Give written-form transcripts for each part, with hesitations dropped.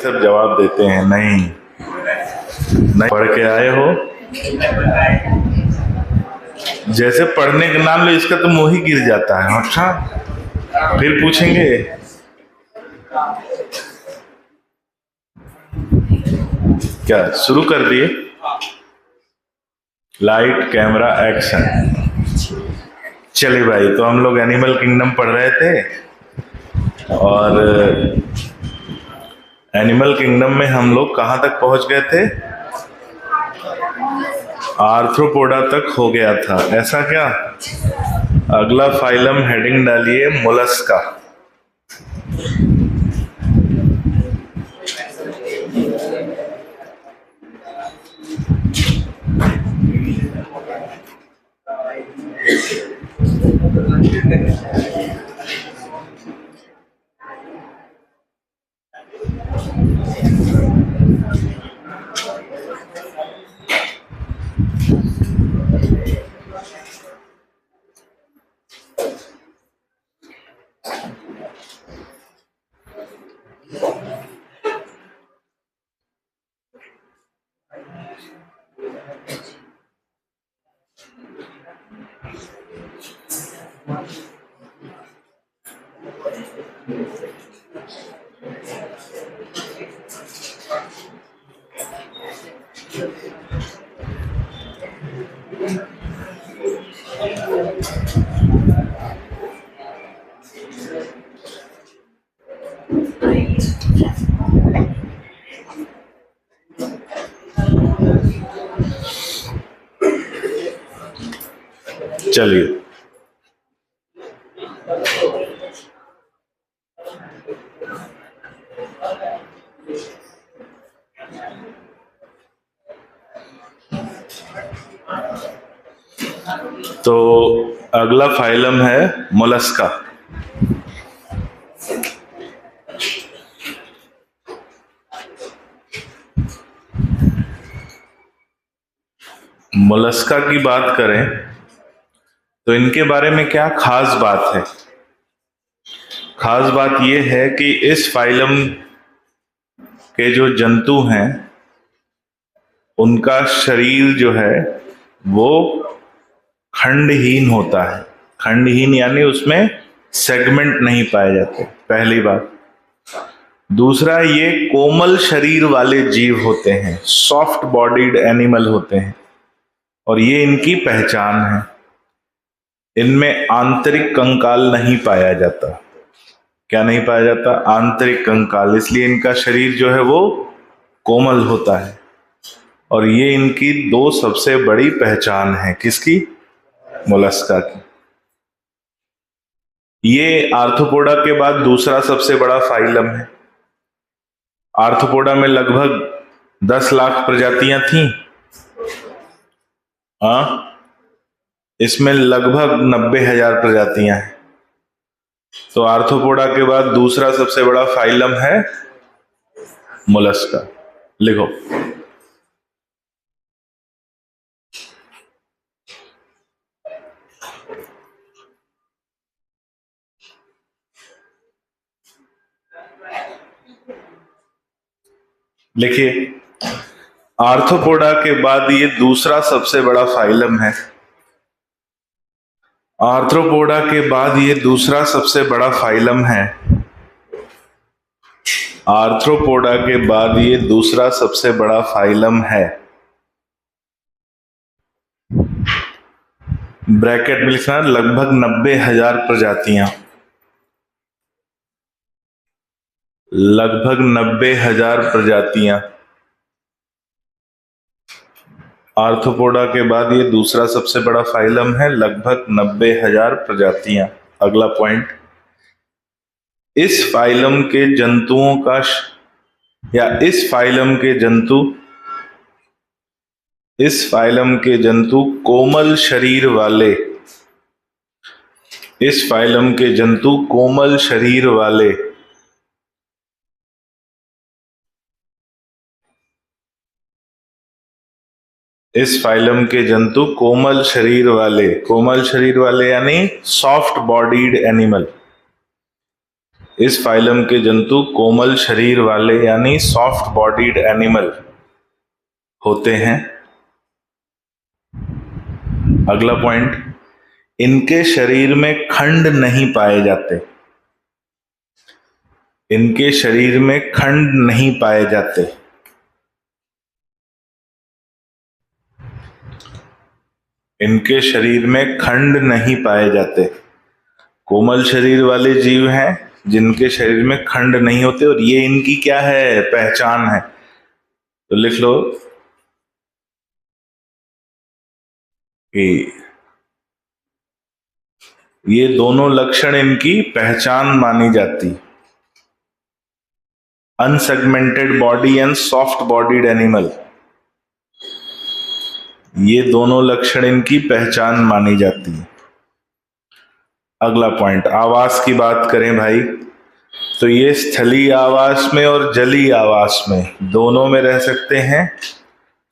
सब जवाब देते हैं नहीं, नहीं पढ़ के आए हो। जैसे पढ़ने का नाम लो इसका तो मुंह ही गिर जाता है। अच्छा फिर पूछेंगे। क्या शुरू कर दिए? Light camera action. चलिए भाई, तो हम लोग एनिमल किंगडम पढ़ रहे थे और एनिमल किंगडम में हम लोग कहाँ तक पहुंच गए थे? आर्थ्रोपोडा तक हो गया था, ऐसा क्या? अगला फाइलम हेडिंग डालिए मोलस्का। चलिए, तो अगला फाइलम है मोलस्का। मोलस्का की बात करें तो इनके बारे में क्या खास बात है? खास बात यह है कि इस फाइलम के जो जंतु हैं उनका शरीर जो है वो खंडहीन होता है। खंडहीन यानी उसमें सेगमेंट नहीं पाए जाते, पहली बात। दूसरा, ये कोमल शरीर वाले जीव होते हैं, सॉफ्ट बॉडीड एनिमल होते हैं और ये इनकी पहचान है। इनमें आंतरिक कंकाल नहीं पाया जाता। क्या नहीं पाया जाता? आंतरिक कंकाल। इसलिए इनका शरीर जो है वो कोमल होता है और ये इनकी दो सबसे बड़ी पहचान है। किसकी? मोलस्का की। ये आर्थ्रोपोडा के बाद दूसरा सबसे बड़ा फाइलम है। आर्थ्रोपोडा में लगभग 10 लाख प्रजातियां थीं। हाँ, इसमें लगभग 90,000 प्रजातियां हैं। तो आर्थ्रोपोडा के बाद दूसरा सबसे बड़ा फाइलम है मोलस्का। लिखो। लिखिए, आर्थ्रोपोडा के बाद ये दूसरा सबसे बड़ा फाइलम है। आर्थ्रोपोडा के बाद ये दूसरा सबसे बड़ा फाइलम है। आर्थ्रोपोडा के बाद ये दूसरा सबसे बड़ा फाइलम है। ब्रैकेट में लिखना लगभग 90,000 प्रजातियां। लगभग 90,000 प्रजातियां। आर्थ्रोपोडा के बाद ये दूसरा सबसे बड़ा फाइलम है, लगभग 90,000 प्रजातियां। अगला पॉइंट, इस फाइलम के जंतुओं का इस फाइलम के जंतु कोमल शरीर वाले, इस फाइलम के जंतु कोमल शरीर वाले इस फाइलम के जंतु कोमल शरीर वाले यानी सॉफ्ट बॉडीड एनिमल। इस फाइलम के जंतु कोमल शरीर वाले यानी सॉफ्ट बॉडीड एनिमल होते हैं। अगला पॉइंट, इनके शरीर में खंड नहीं पाए जाते। इनके शरीर में खंड नहीं पाए जाते। इनके शरीर में खंड नहीं पाए जाते। कोमल शरीर वाले जीव हैं जिनके शरीर में खंड नहीं होते, और ये इनकी क्या है, पहचान है। तो लिख लो कि ये दोनों लक्षण इनकी पहचान मानी जाती। Unsegmented body and soft bodied animal, ये दोनों लक्षण इनकी पहचान मानी जाती है। अगला पॉइंट, आवास की बात करें भाई, तो ये स्थलीय आवास में और जलीय आवास में दोनों में रह सकते हैं,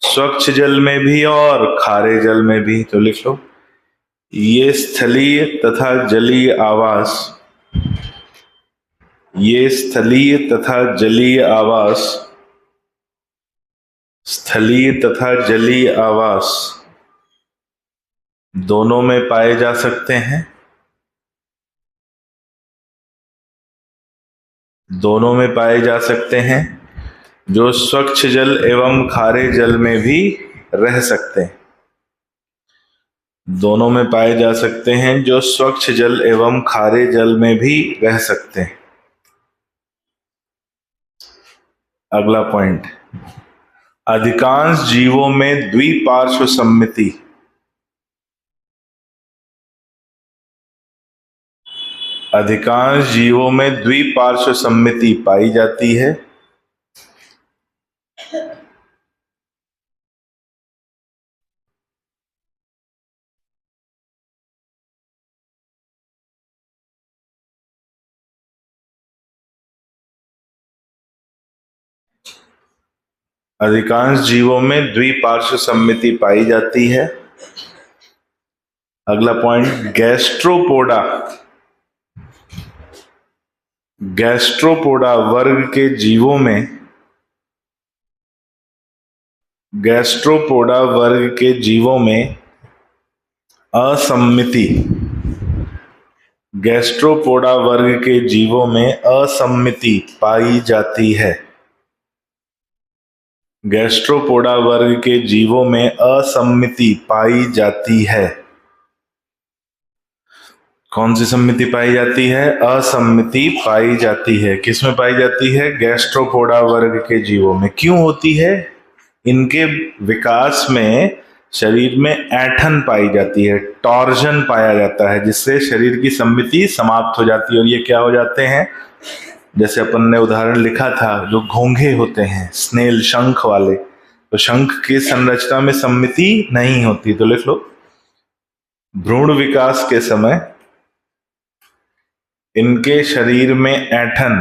स्वच्छ जल में भी और खारे जल में भी। तो लिख लो, ये स्थलीय तथा जलीय आवास, ये स्थलीय तथा जलीय आवास, स्थलीय तथा जलीय आवास दोनों में पाए जा सकते हैं। दोनों में पाए जा सकते हैं, जो स्वच्छ जल एवं खारे जल में भी रह सकते हैं। दोनों में पाए जा सकते हैं, जो स्वच्छ जल एवं खारे जल में भी रह सकते हैं। अगला पॉइंट, अधिकांश जीवों में द्विपार्श्व सम्मिति, अधिकांश जीवों में द्विपार्श्व सम्मिति पाई जाती है। अधिकांश जीवों में द्विपार्श्व सम्मिति पाई जाती है। अगला पॉइंट, गैस्ट्रोपोडा, गैस्ट्रोपोडा वर्ग के जीवों में, गैस्ट्रोपोडा वर्ग के जीवों में असम्मिति, गैस्ट्रोपोडा वर्ग के जीवों में असम्मिति पाई जाती है। गैस्ट्रोपोडा वर्ग के जीवों में असम्मिति पाई जाती है। कौन सी सम्मिति पाई जाती है? असम्मिति पाई जाती है। किसमें पाई जाती है? गैस्ट्रोपोडा वर्ग के जीवों में। क्यों होती है? इनके विकास में शरीर में ऐंठन पाई जाती है, टॉर्जन पाया जाता है, जिससे शरीर की सम्मिति समाप्त हो जाती है। और ये क्या हो जाते हैं? जैसे अपन ने उदाहरण लिखा था, जो घोंघे होते हैं, स्नेल, शंख वाले, तो शंख की संरचना में सम्मिति नहीं होती। तो लिख लो, भ्रूण विकास के समय इनके शरीर में ऐंठन,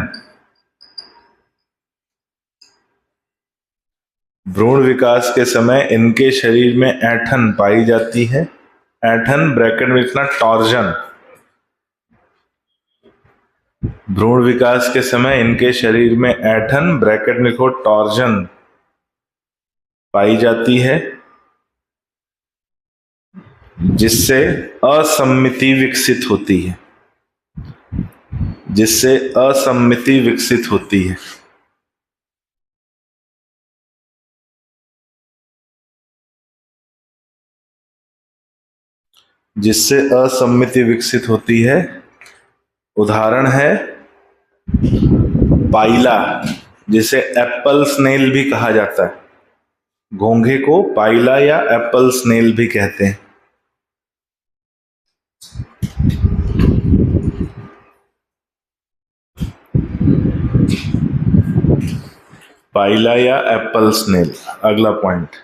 भ्रूण विकास के समय इनके शरीर में ऐंठन पाई जाती है। ऐंठन ब्रैकेट में लिखना टॉर्जन। भ्रूण विकास के समय इनके शरीर में ऐंठन ब्रैकेट में लिखो टॉर्जन पाई जाती है, जिससे असम्मिति विकसित होती है, जिससे असम्मिति विकसित होती है। जिससे असम्मिति विकसित होती है। उदाहरण है पाइला, जिसे एप्पल स्नेल भी कहा जाता है। घोंघे को पाइला या एप्पल स्नेल भी कहते हैं। पाइला या एप्पल स्नेल। अगला पॉइंट,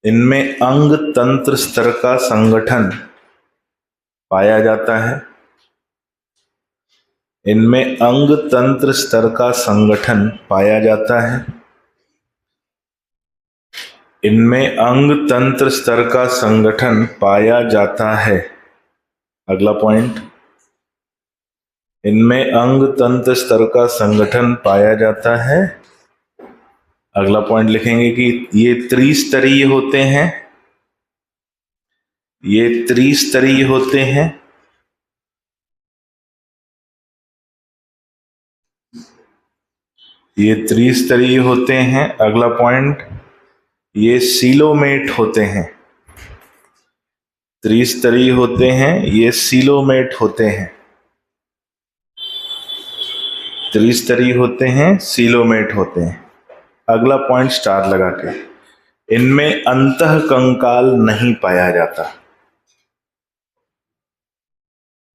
इनमें अंग तंत्र स्तर का संगठन पाया जाता है। इनमें अंग तंत्र स्तर का संगठन पाया जाता है। इनमें अंग तंत्र स्तर का संगठन पाया जाता है। अगला पॉइंट, इनमें अंग तंत्र स्तर का संगठन पाया जाता है। अगला पॉइंट लिखेंगे कि ये त्रिस्तरीय होते हैं, ये त्रिस्तरीय होते हैं। ये त्रिस्तरीय होते हैं। अगला पॉइंट, ये सीलोमेट होते हैं। त्रिस्तरीय होते हैं, ये सीलोमेट होते हैं। त्रिस्तरीय होते हैं, सीलोमेट होते हैं। अगला पॉइंट स्टार लगा के, इनमें अंतः कंकाल नहीं पाया जाता।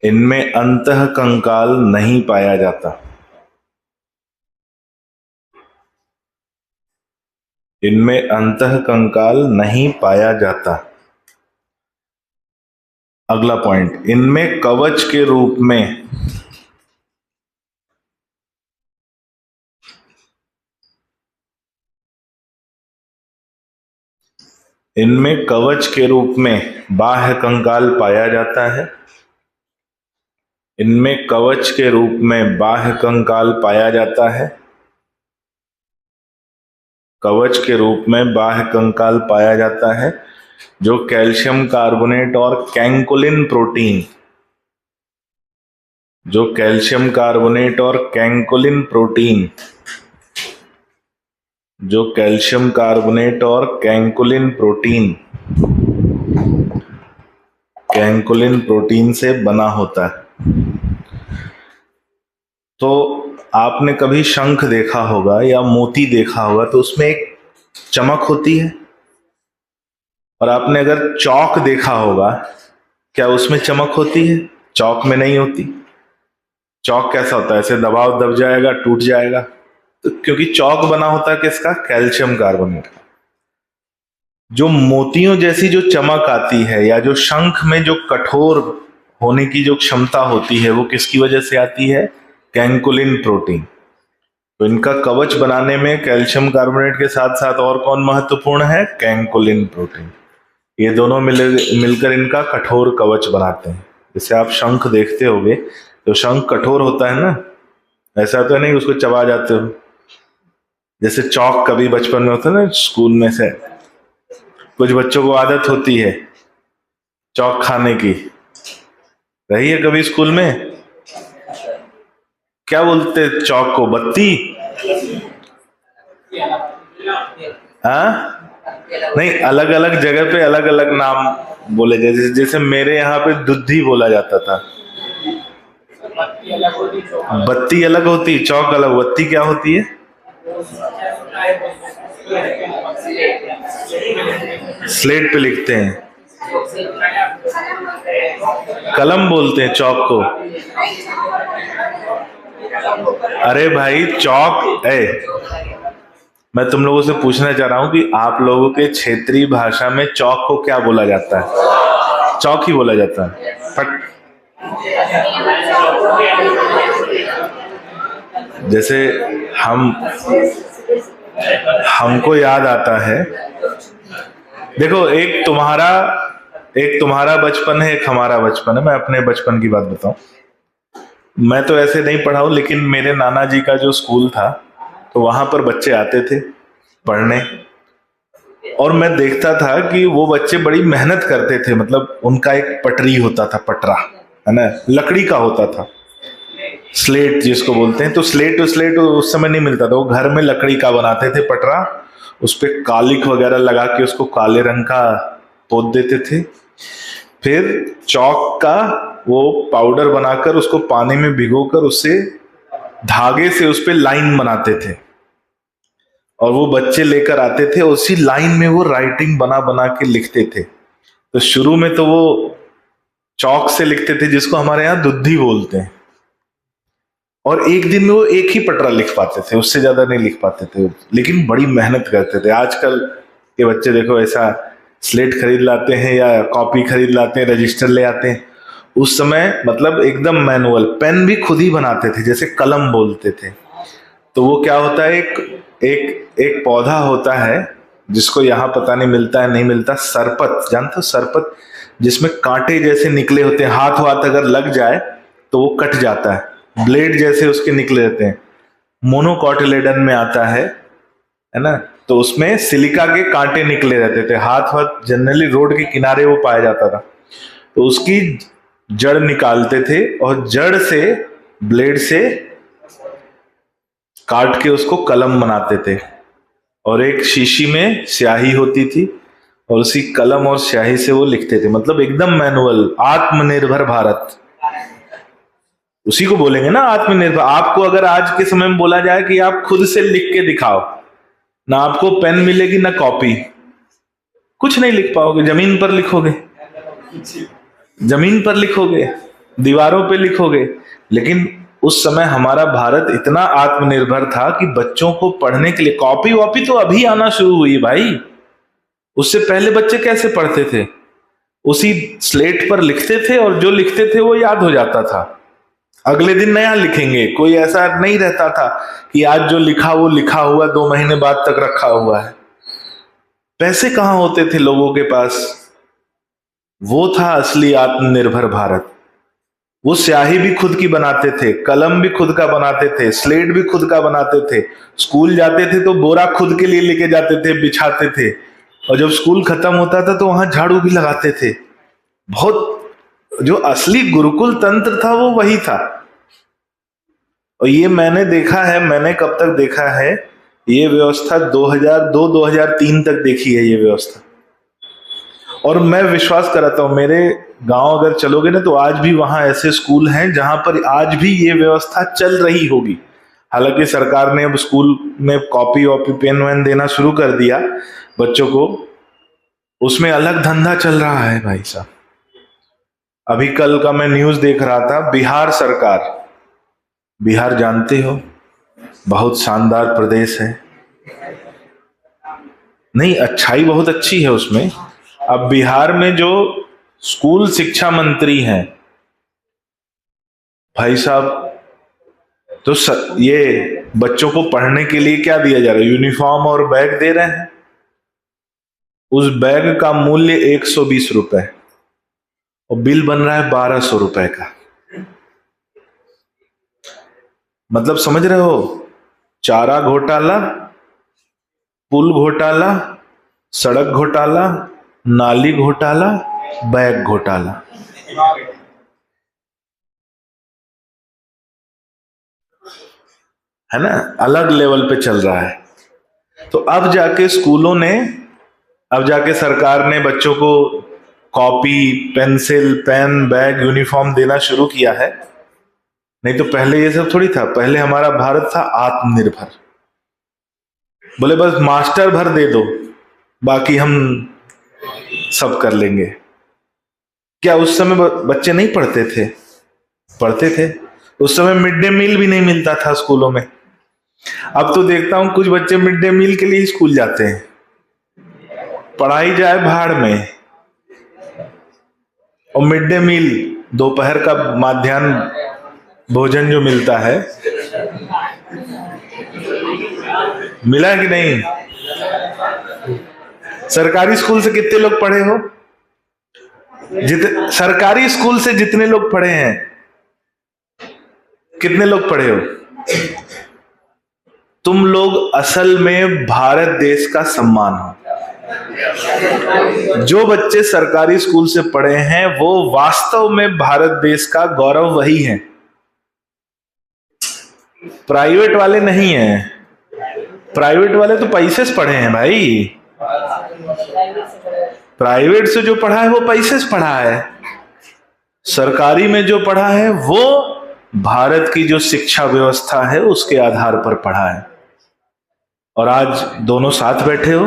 इनमें अंतः कंकाल नहीं पाया जाता। इनमें अंतः कंकाल नहीं पाया जाता। अगला पॉइंट, इनमें कवच के रूप में, इनमें कवच के रूप में बाह्य कंकाल पाया जाता है। इनमें कवच के रूप में बाह्य कंकाल पाया जाता है। कवच के रूप में बाह्य कंकाल पाया जाता है, जो कैल्शियम कार्बोनेट और कैंकोलिन प्रोटीन, जो कैल्शियम कार्बोनेट और कैंकोलिन प्रोटीन, जो कैल्शियम कार्बोनेट और कैंकोलिन प्रोटीन, कैंकोलिन प्रोटीन से बना होता है। तो आपने कभी शंख देखा होगा या मोती देखा होगा, तो उसमें एक चमक होती है। और आपने अगर चौक देखा होगा, क्या उसमें चमक होती है? चौक में नहीं होती। चौक कैसा होता है? ऐसे दबाव दब जाएगा, टूट जाएगा। तो क्योंकि चौक बना होता है किसका? कैल्शियम कार्बोनेट का। जो मोतियों जैसी जो चमक आती है, या जो शंख में जो कठोर होने की जो क्षमता होती है, वो किसकी वजह से आती है? कैंकोलिन प्रोटीन। तो इनका कवच बनाने में कैल्शियम कार्बोनेट के साथ साथ और कौन महत्वपूर्ण है? कैंकोलिन प्रोटीन। ये दोनों मिलकर इनका कठोर कवच बनाते हैं। जैसे आप शंख देखते होगे, तो शंख कठोर होता है ना, ऐसा तो नहीं उसको चबा जाते हो। जैसे चौक कभी बचपन में होता है ना, स्कूल में से कुछ बच्चों को आदत होती है चौक खाने की, रही है कभी स्कूल में? क्या बोलते चौक को? बत्ती? हाँ, नहीं, अलग अलग जगह पे अलग अलग नाम बोले। जैसे मेरे यहाँ पे दुद्धि बोला जाता था। बत्ती अलग होती, चौक अलग। बत्ती क्या होती है? स्लेट पे लिखते हैं, कलम बोलते हैं चौक को। अरे भाई, चौक मैं तुम लोगों से पूछना चाह रहा हूं कि आप लोगों के क्षेत्रीय भाषा में चौक को क्या बोला जाता है? चौक ही बोला जाता है। जैसे हमको याद आता है, देखो, एक तुम्हारा बचपन है, एक हमारा बचपन है। मैं अपने बचपन की बात बताऊं। मैं तो ऐसे नहीं पढ़ा हूं, लेकिन मेरे नाना जी का जो स्कूल था, तो वहां पर बच्चे आते थे पढ़ने, और मैं देखता था कि वो बच्चे बड़ी मेहनत करते थे। मतलब उनका एक पटरी होता था, पटरा है ना, लकड़ी का होता था, स्लेट जिसको बोलते हैं। तो स्लेट उस समय नहीं मिलता था, वो घर में लकड़ी का बनाते थे पटरा, उस पर कालिक वगैरह लगा के उसको काले रंग का पोत देते थे। फिर चौक का वो पाउडर बनाकर उसको पानी में भिगोकर उससे धागे से उस पर लाइन बनाते थे, और वो बच्चे लेकर आते थे, उसी लाइन में वो राइटिंग बना बना के लिखते थे। तो शुरू में तो वो चौक से लिखते थे, जिसको हमारे यहाँ दुद्धि बोलते हैं, और एक दिन में वो एक ही पटरा लिख पाते थे, उससे ज्यादा नहीं लिख पाते थे, लेकिन बड़ी मेहनत करते थे। आजकल के बच्चे देखो, ऐसा स्लेट खरीद लाते हैं या कॉपी खरीद लाते हैं, रजिस्टर ले आते हैं। उस समय मतलब एकदम मैनुअल, पेन भी खुद ही बनाते थे, जैसे कलम बोलते थे। तो वो क्या होता है, एक पौधा होता है जिसको यहाँ पता नहीं मिलता है, नहीं मिलता, सरपत, जानते हो सरपत? जिसमें कांटे जैसे निकले होते हैं, हाथ अगर लग जाए तो वो कट जाता है। ब्लेड जैसे उसके निकले रहते हैं। मोनोकॉटिलेडन में आता है ना, तो उसमें सिलिका के कांटे निकले रहते थे। हाथ वाथ जनरली रोड के किनारे वो पाया जाता था, तो उसकी जड़ निकालते थे और जड़ से ब्लेड से काट के उसको कलम बनाते थे। और एक शीशी में स्याही होती थी और उसी कलम और स्याही से वो लिखते थे। मतलब एकदम मैनुअल, आत्मनिर्भर भारत उसी को बोलेंगे ना, आत्मनिर्भर। आपको अगर आज के समय में बोला जाए कि आप खुद से लिख के दिखाओ, ना आपको पेन मिलेगी ना कॉपी, कुछ नहीं लिख पाओगे। जमीन पर लिखोगे, जमीन पर लिखोगे, दीवारों पे लिखोगे। लेकिन उस समय हमारा भारत इतना आत्मनिर्भर था कि बच्चों को पढ़ने के लिए कॉपी वॉपी तो अभी आना शुरू हुई भाई। उससे पहले बच्चे कैसे पढ़ते थे? उसी स्लेट पर लिखते थे और जो लिखते थे वो याद हो जाता था। अगले दिन नया लिखेंगे। कोई ऐसा नहीं रहता था कि आज जो लिखा वो लिखा हुआ 2 महीने बाद तक रखा हुआ है। पैसे कहां होते थे लोगों के पास? वो था असली आत्मनिर्भर भारत। वो स्याही भी खुद की बनाते थे, कलम भी खुद का बनाते थे, स्लेट भी खुद का बनाते थे। स्कूल जाते थे तो बोरा खुद के लिए लेके जाते थे, बिछाते थे। और जब स्कूल खत्म होता था तो वहां झाड़ू भी लगाते थे। बहुत जो असली गुरुकुल तंत्र था वो वही था। और ये मैंने देखा है, मैंने कब तक देखा है ये व्यवस्था? 2002-2003 तक देखी है ये व्यवस्था। और मैं विश्वास कराता हूं, मेरे गांव अगर चलोगे ना तो आज भी वहां ऐसे स्कूल हैं जहां पर आज भी ये व्यवस्था चल रही होगी। हालांकि सरकार ने अब स्कूल में कॉपी वॉपी पेन वैन देना शुरू कर दिया बच्चों को, उसमें अलग धंधा चल रहा है भाई साहब। अभी कल का मैं न्यूज देख रहा था, बिहार सरकार, बिहार जानते हो बहुत शानदार प्रदेश है, नहीं अच्छाई बहुत अच्छी है उसमें। अब बिहार में जो स्कूल शिक्षा मंत्री हैं भाई साहब, तो ये बच्चों को पढ़ने के लिए क्या दिया जा रहा है? यूनिफॉर्म और बैग दे रहे हैं। उस बैग का मूल्य 120 रुपए और बिल बन रहा है 1200 रुपए का। मतलब समझ रहे हो? चारा घोटाला, पुल घोटाला, सड़क घोटाला, नाली घोटाला, बैग घोटाला। है ना, अलग लेवल पे चल रहा है। तो अब जाके स्कूलों ने, अब जाके सरकार ने बच्चों को copy, pencil, pen, bag, uniform देना शुरू किया है। नहीं तो पहले ये सब थोड़ी था। पहले हमारा भारत था आत्मनिर्भर। बोले बस मास्टर भर दे दो, बाकी हम सब कर लेंगे। क्या उस समय बच्चे नहीं पढ़ते थे? पढ़ते थे। उस समय मिड डे मील भी नहीं मिलता था स्कूलों में। अब तो देखता हूं कुछ बच्चे मिड डे मील के लिए स्कूल जाते हैं। पढ़ाई जाए भाड़ में। और मिड डे मील, दोपहर का माध्याह्न भोजन जो मिलता है, मिला कि नहीं? सरकारी स्कूल से कितने लोग पढ़े हो? सरकारी स्कूल से जितने लोग पढ़े हैं, कितने लोग पढ़े हो? तुम लोग असल में भारत देश का सम्मान हो। जो बच्चे सरकारी स्कूल से पढ़े हैं वो वास्तव में भारत देश का गौरव वही है। प्राइवेट वाले नहीं हैं। प्राइवेट वाले तो पैसे से पढ़े हैं भाई। प्राइवेट से जो पढ़ा है वो पैसे से पढ़ा है। सरकारी में जो पढ़ा है वो भारत की जो शिक्षा व्यवस्था है उसके आधार पर पढ़ा है। और आज दोनों साथ बैठे हो।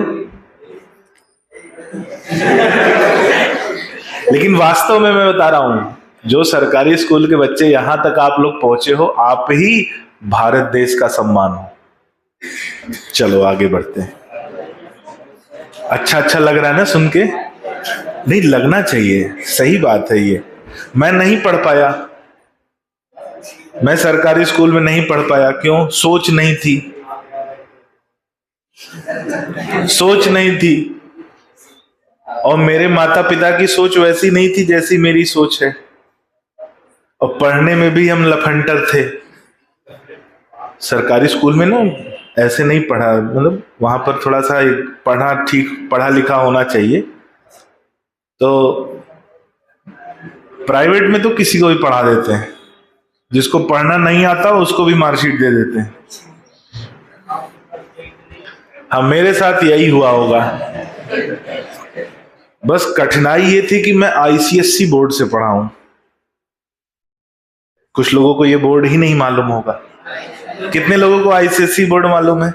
लेकिन वास्तव में मैं बता रहा हूं, जो सरकारी स्कूल के बच्चे यहां तक आप लोग पहुंचे हो, आप ही भारत देश का सम्मान हो। चलो आगे बढ़ते हैं। अच्छा लग रहा है ना सुन के? नहीं लगना चाहिए, सही बात है ये। मैं नहीं पढ़ पाया, मैं सरकारी स्कूल में नहीं पढ़ पाया। क्यों? सोच नहीं थी, सोच नहीं थी। और मेरे माता पिता की सोच वैसी नहीं थी जैसी मेरी सोच है। और पढ़ने में भी हम लफंटर थे। सरकारी स्कूल में ना ऐसे नहीं पढ़ा, मतलब वहां पर थोड़ा सा पढ़ा, ठीक पढ़ा लिखा होना चाहिए। तो प्राइवेट में तो किसी को भी पढ़ा देते हैं, जिसको पढ़ना नहीं आता उसको भी मार्कशीट दे देते हैं। हाँ, मेरे साथ यही हुआ होगा। बस कठिनाई ये थी कि मैं आईसीएससी बोर्ड से पढ़ा हूं। कुछ लोगों को ये बोर्ड ही नहीं मालूम होगा। कितने लोगों को आईसीएससी बोर्ड मालूम है?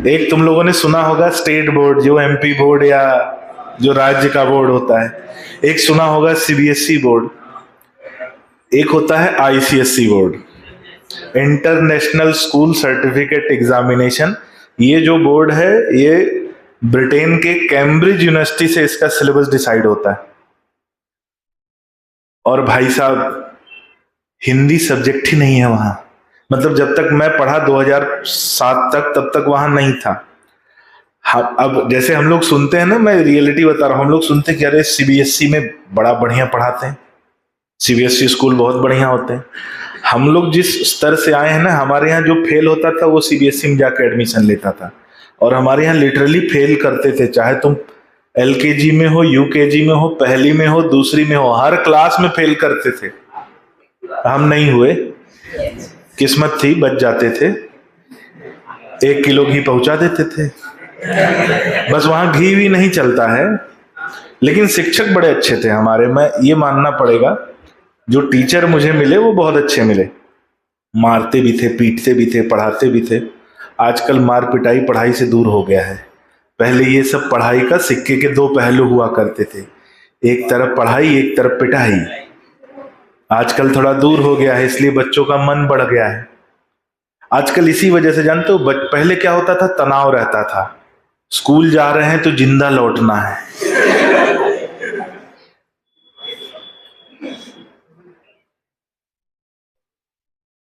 एक तुम लोगों ने सुना होगा स्टेट बोर्ड, जो एमपी बोर्ड या जो राज्य का बोर्ड होता है। एक सुना होगा सीबीएसई बोर्ड, एक होता है ICSE board, international school certificate examination. ये जो बोर्ड है, ये ब्रिटेन के कैम्ब्रिज यूनिवर्सिटी से इसका सिलेबस डिसाइड होता है। और भाई साहब, हिंदी सब्जेक्ट ही नहीं है वहां। मतलब जब तक मैं पढ़ा 2007 तक, तब तक वहां नहीं था। अब जैसे हम लोग सुनते हैं ना, मैं रियलिटी बता रहा हूं, हम लोग सुनते हैं कि अरे सीबीएसई में बड़ा बढ़िया पढ़ाते हैं, सीबीएसई स्कूल बहुत बढ़िया होते हैं। हम लोग जिस स्तर से आए हैं ना, हमारे यहाँ जो फेल होता था वो सीबीएसई में जाकर एडमिशन लेता था। और हमारे यहाँ लिटरली फेल करते थे, चाहे तुम एलकेजी में हो, यूकेजी में हो, पहली में हो, दूसरी में हो, हर क्लास में फेल करते थे। हम नहीं हुए, किस्मत थी, बच जाते थे। 1 किलो घी पहुंचा देते थे। बस वहां घी भी नहीं चलता है, लेकिन शिक्षक बड़े अच्छे थे हमारे। मैं ये मानना पड़ेगा, जो टीचर मुझे मिले वो बहुत अच्छे मिले। मारते भी थे, पीटते भी थे, पढ़ाते भी थे। आजकल मार पिटाई पढ़ाई से दूर हो गया है। पहले ये सब पढ़ाई का सिक्के के 2 पहलू हुआ करते थे, एक तरफ पढ़ाई, एक तरफ पिटाई। आजकल थोड़ा दूर हो गया है, इसलिए बच्चों का मन बढ़ गया है आजकल। इसी वजह से जानते हो, पहले क्या होता था, तनाव रहता था। स्कूल जा रहे हैं तो जिंदा लौटना है।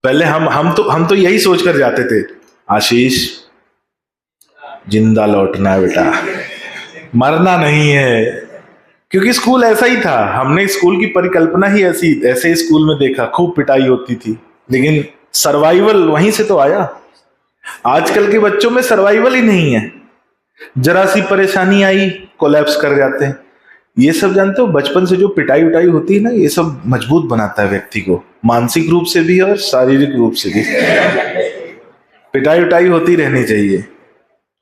पहले हम तो यही सोचकर जाते थे, आशीष जिंदा लौटना है बेटा, मरना नहीं है। क्योंकि स्कूल ऐसा ही था, हमने स्कूल की परिकल्पना ही ऐसे स्कूल में देखा। खूब पिटाई होती थी, लेकिन सर्वाइवल वहीं से तो आया। आजकल के बच्चों में सर्वाइवल ही नहीं है। जरा सी परेशानी आई, कोलैप्स कर जाते हैं। ये सब जानते हो, बचपन से जो पिटाई उटाई होती है ना, ये सब मजबूत बनाता है व्यक्ति को, मानसिक रूप से भी और शारीरिक रूप से भी। पिटाई उटाई होती रहनी चाहिए।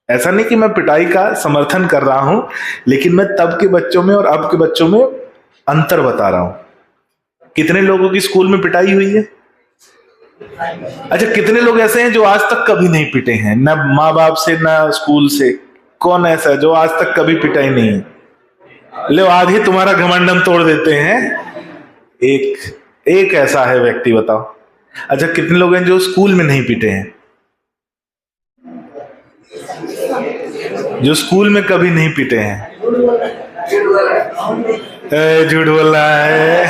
ऐसा नहीं कि मैं पिटाई का समर्थन कर रहा हूं, लेकिन मैं तब के बच्चों में और अब के बच्चों में अंतर बता रहा हूं। कितने लोगों की स्कूल में पिटाई हुई है? अच्छा, कितने लोग ऐसे हैं जो आज तक कभी नहीं पिटे हैं, ना माँ बाप से ना स्कूल से? कौन ऐसा है जो आज तक कभी पिटाई नहीं है? लो, आज ही तुम्हारा घमंड हम तोड़ देते हैं। एक ऐसा है व्यक्ति, बताओ। अच्छा, कितने लोग हैं जो स्कूल में नहीं पिटे हैं, जो स्कूल में कभी नहीं पिटे हैं? झूठ बोल रहा है,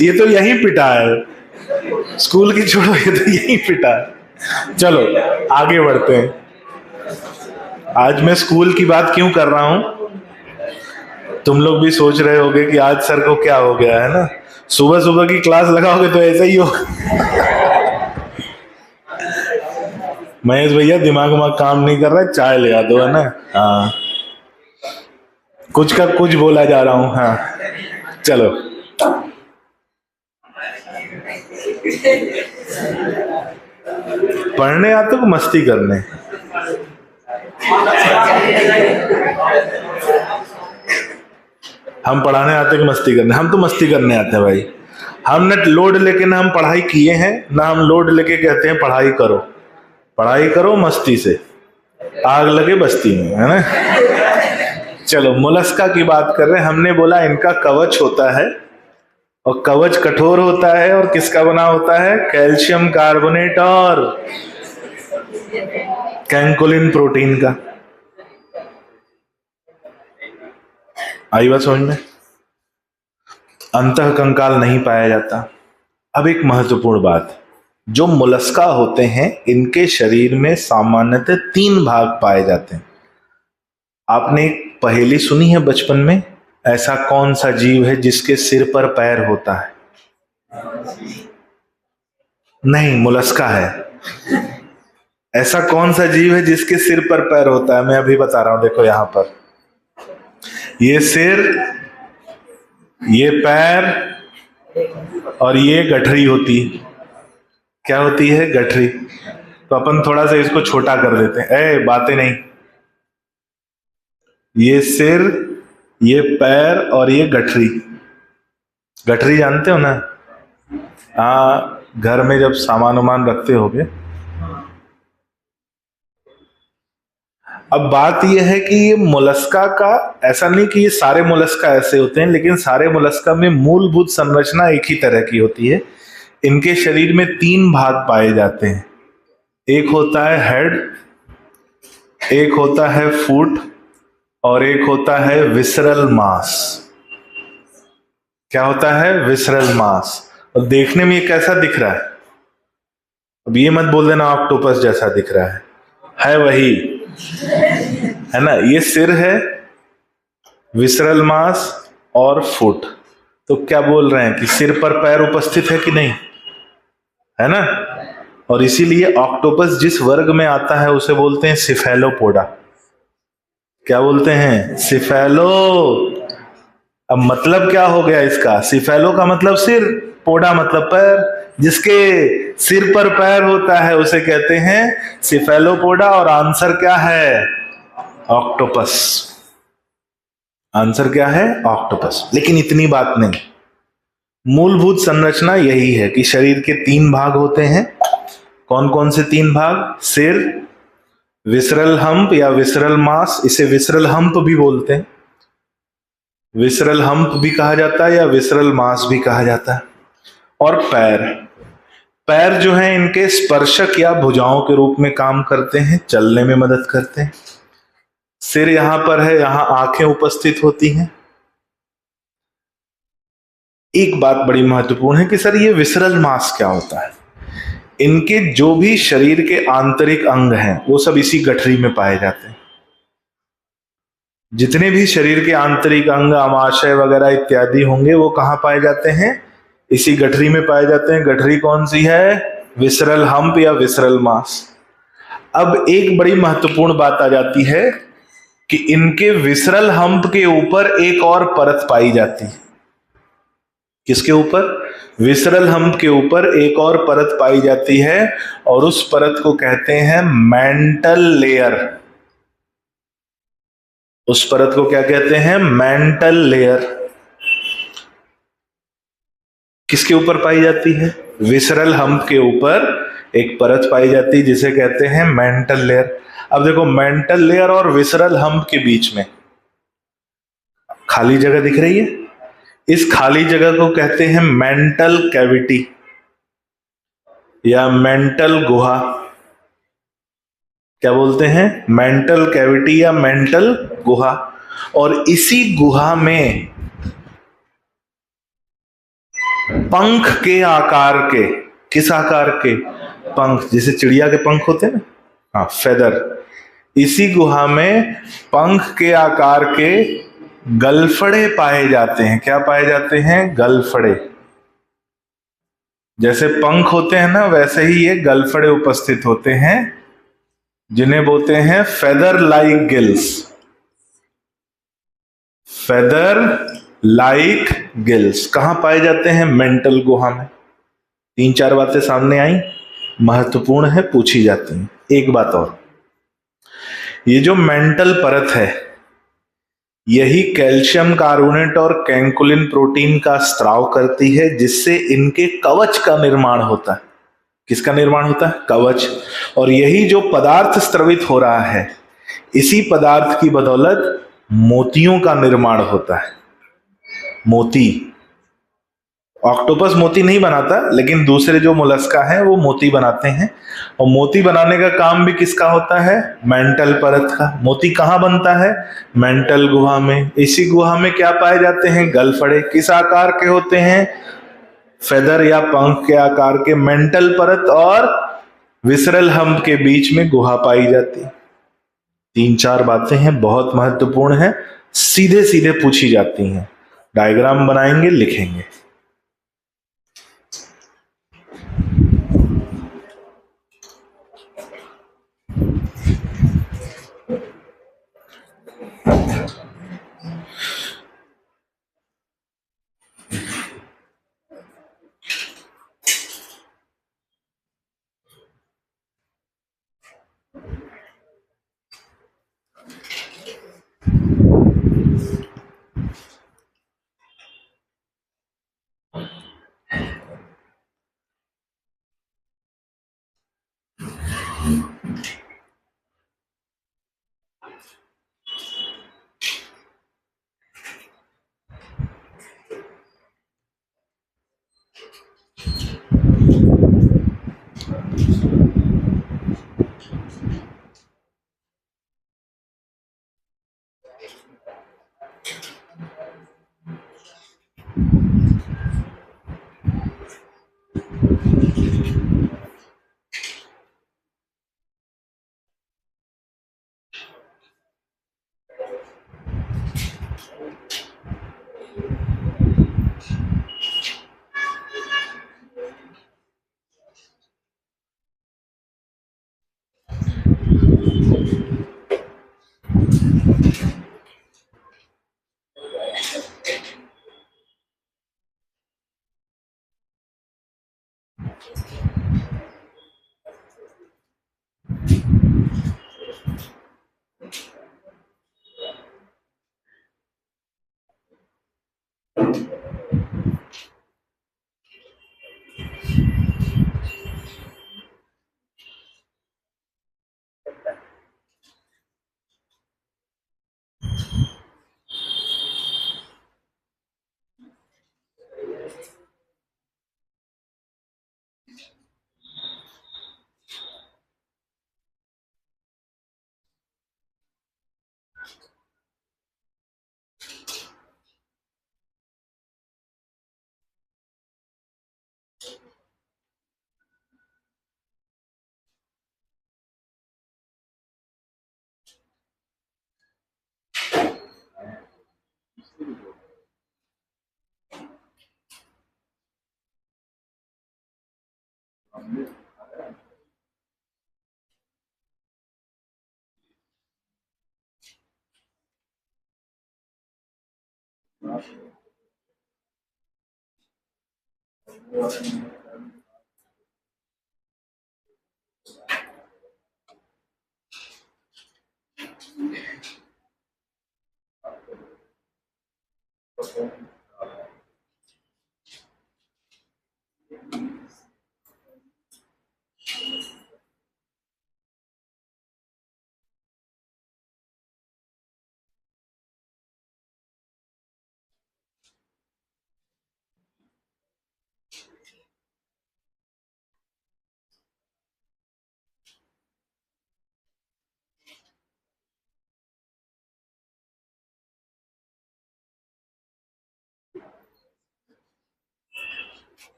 ये तो यही पिटा है। स्कूल की छोड़ो, ये तो यही पिटा है। चलो आगे बढ़ते हैं। आज मैं स्कूल की बात क्यों कर रहा हूं? तुम लोग भी सोच रहे होगे कि आज सर को क्या हो गया, है ना? सुबह सुबह की क्लास लगाओगे तो ऐसा ही होगा। महेश भैया, दिमाग काम नहीं कर रहा है, चाय ले आ दो, है ना? हाँ, कुछ का कुछ बोला जा रहा हूं। हाँ चलो, पढ़ने आते हो मस्ती करने? हम पढ़ाने आते हैं कि मस्ती करने? हम तो मस्ती करने आते हैं भाई। हम न लोड लेके ना हम पढ़ाई किए हैं, ना हम लोड लेके कहते हैं पढ़ाई करो। पढ़ाई करो मस्ती से, आग लगे बस्ती में, है ना? चलो, मोलस्का की बात कर रहे हैं। हमने बोला इनका कवच होता है, और कवच कठोर होता है, और किसका बना होता है? कैल्शियम कार्बोनेट और कैंकोलिन प्रोटीन का। आई बात समझ में? अंतः कंकाल नहीं पाया जाता। अब एक महत्वपूर्ण बात, जो मोलस्का होते हैं इनके शरीर में सामान्यतः 3 भाग पाए जाते हैं। आपने एक पहेली सुनी है बचपन में, ऐसा कौन सा जीव है जिसके सिर पर पैर होता है? नहीं, मोलस्का है। ऐसा कौन सा जीव है जिसके सिर पर पैर होता है? मैं अभी बता रहा हूं, देखो यहां पर ये सिर, ये पैर और ये गठरी होती है। क्या होती है? गठरी। तो अपन थोड़ा सा इसको छोटा कर देते हैं, बातें नहीं। ये सिर, ये पैर और ये गठरी। गठरी जानते हो ना? हाँ, घर में जब सामान वामान रखते होगे। अब बात यह है कि ये मोलस्का का, ऐसा नहीं कि ये सारे मोलस्का ऐसे होते हैं, लेकिन सारे मोलस्का में मूलभूत संरचना एक ही तरह की होती है। इनके शरीर में 3 भाग पाए जाते हैं। एक होता है हेड, एक होता है फुट और एक होता है विसरल मास। क्या होता है? विसरल मास। और देखने में ये कैसा दिख रहा है? अब ये मत बोल देना ऑक्टोपस जैसा दिख रहा है वही, है ना? ये सिर है, विसरल मास और फुट। तो क्या बोल रहे हैं कि सिर पर पैर उपस्थित है कि नहीं, है ना? और इसीलिए ऑक्टोपस जिस वर्ग में आता है उसे बोलते हैं सिफेलोपोडा। क्या बोलते हैं? सिफेलो। अब मतलब क्या हो गया इसका? सिफेलो का मतलब सिर, पोडा मतलब पैर। जिसके सिर पर पैर होता है उसे कहते हैं सिफेलोपोडा। और आंसर क्या है? ऑक्टोपस। आंसर क्या है? ऑक्टोपस। लेकिन इतनी बात नहीं, मूलभूत संरचना यही है कि शरीर के 3 भाग होते हैं। कौन कौन से 3 भाग? सिर, विसरल हम्प या विसरल मास, इसे विसरल हम्प भी बोलते हैं, विसरल हम्प भी कहा जाता है या विसरल मास भी कहा जाता है। और पैर। पैर जो है इनके स्पर्शक या भुजाओं के रूप में काम करते हैं, चलने में मदद करते हैं। सिर यहां पर है, यहां आंखें उपस्थित होती हैं। एक बात बड़ी महत्वपूर्ण है कि सर ये विसरल मास क्या होता है? इनके जो भी शरीर के आंतरिक अंग हैं वो सब इसी गठरी में पाए जाते हैं। जितने भी शरीर के आंतरिक अंग, आमाशय वगैरह इत्यादि होंगे वो कहां पाए जाते हैं? इसी गठरी में पाए जाते हैं। गठरी कौन सी है? विसरल हम्प या विसरल मास। अब एक बड़ी महत्वपूर्ण बात आ जाती है कि इनके विसरल हम्प के ऊपर एक और परत पाई जाती है। किसके ऊपर? विसरल हम्प के ऊपर एक और परत पाई जाती है और उस परत को कहते हैं मेंटल लेयर। उस परत को क्या कहते हैं? Mental layer. किसके ऊपर पाई जाती है? विसरल हम्प के ऊपर एक परत पाई जाती है जिसे कहते हैं मेंटल लेयर। अब देखो, मेंटल लेयर और विसरल हम्प के बीच में खाली जगह दिख रही है। इस खाली जगह को कहते हैं मेंटल कैविटी या मेंटल गुहा। क्या बोलते हैं? मेंटल कैविटी या मेंटल गुहा। और इसी गुहा में पंख के आकार के, किस आकार के? पंख, जैसे चिड़िया के पंख होते हैं ना, हाँ, फेदर। इसी गुहा में पंख के आकार के गलफड़े पाए जाते हैं। क्या पाए जाते हैं? गलफड़े। जैसे पंख होते हैं ना, वैसे ही ये गलफड़े उपस्थित होते हैं जिन्हें बोलते हैं feather like gills. Feather like gills कहां पाए जाते हैं? मेंटल गुहा में। 3-4 बातें सामने आई, महत्वपूर्ण है, पूछी जाती हैं। एक बात और, ये जो मेंटल परत है यही कैल्शियम कार्बोनेट और कैंकुलिन प्रोटीन का स्त्राव करती है, जिससे इनके कवच का निर्माण होता है। किसका निर्माण होता है? कवच। और यही जो पदार्थ स्त्रवित हो रहा है, इसी पदार्थ की बदौलत मोतियों का निर्माण होता है। मोती। ऑक्टोपस मोती नहीं बनाता, लेकिन दूसरे जो मोलस्का हैं वो मोती बनाते हैं। और मोती बनाने का काम भी किसका होता है? मेंटल परत का। मोती कहां बनता है? मेंटल गुहा में। इसी गुहा में क्या पाए जाते हैं? गलफड़े। किस आकार के होते हैं? फेदर या पंख के आकार के। मेंटल परत और विसरल हम्प के बीच में गुहा पाई जाती है। 3-4 बातें हैं, बहुत महत्वपूर्ण है, सीधे सीधे पूछी जाती हैं। डायग्राम बनाएंगे, लिखेंगे।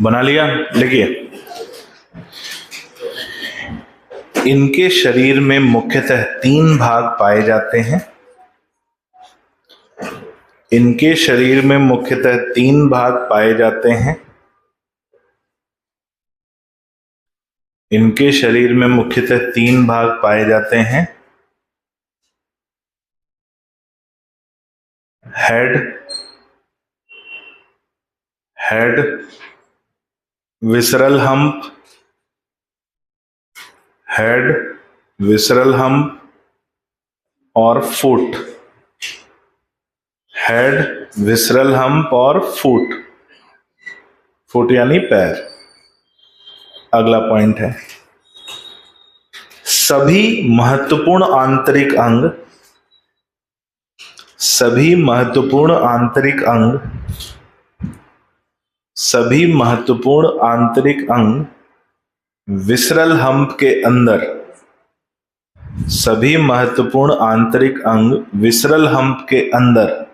बना लिया? लिखिए। इनके शरीर में मुख्यतः 3 भाग पाए जाते हैं। इनके शरीर में मुख्यतः 3 भाग पाए जाते हैं। इनके शरीर में मुख्यतः 3 भाग पाए जाते हैं। Head, visceral hump, head, visceral hump और फुट। हेड, विसरल हम्प और फुट। फुट यानी पैर। अगला पॉइंट है, सभी महत्वपूर्ण आंतरिक अंग, सभी महत्वपूर्ण आंतरिक अंग, सभी महत्वपूर्ण आंतरिक अंग विसरल हम्प के अंदर, सभी महत्वपूर्ण आंतरिक अंग विसरल हम्प के अंदर,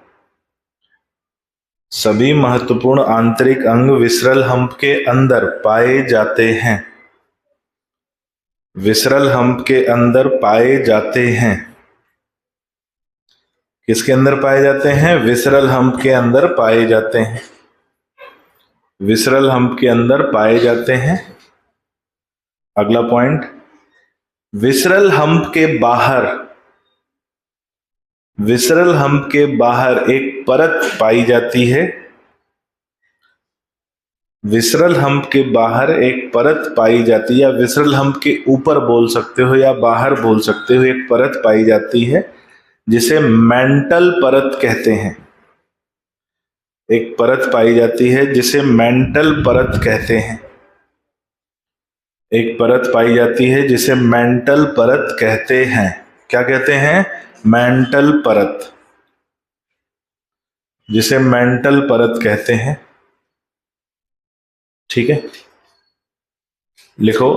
सभी महत्वपूर्ण आंतरिक अंग विसरल हम्प के अंदर पाए जाते हैं। विसरल हम्प के अंदर पाए जाते हैं। किसके अंदर पाए जाते हैं? विसरल हम्प के अंदर पाए जाते हैं। विसरल हम्प के अंदर पाए जाते हैं। अगला पॉइंट, विसरल हम्प के बाहर, विसरल हम्प के बाहर एक परत पाई जाती है। विसरल हम्प के बाहर एक परत पाई जाती है, या विसरल हम्प के ऊपर बोल सकते हो या बाहर बोल सकते हो, एक परत पाई जाती है जिसे मेंटल परत कहते हैं। एक परत पाई जाती है जिसे मेंटल परत कहते हैं। एक परत पाई जाती है जिसे मेंटल परत कहते हैं। क्या कहते हैं? मेंटल परत, जिसे मेंटल परत कहते हैं। ठीक है, लिखो,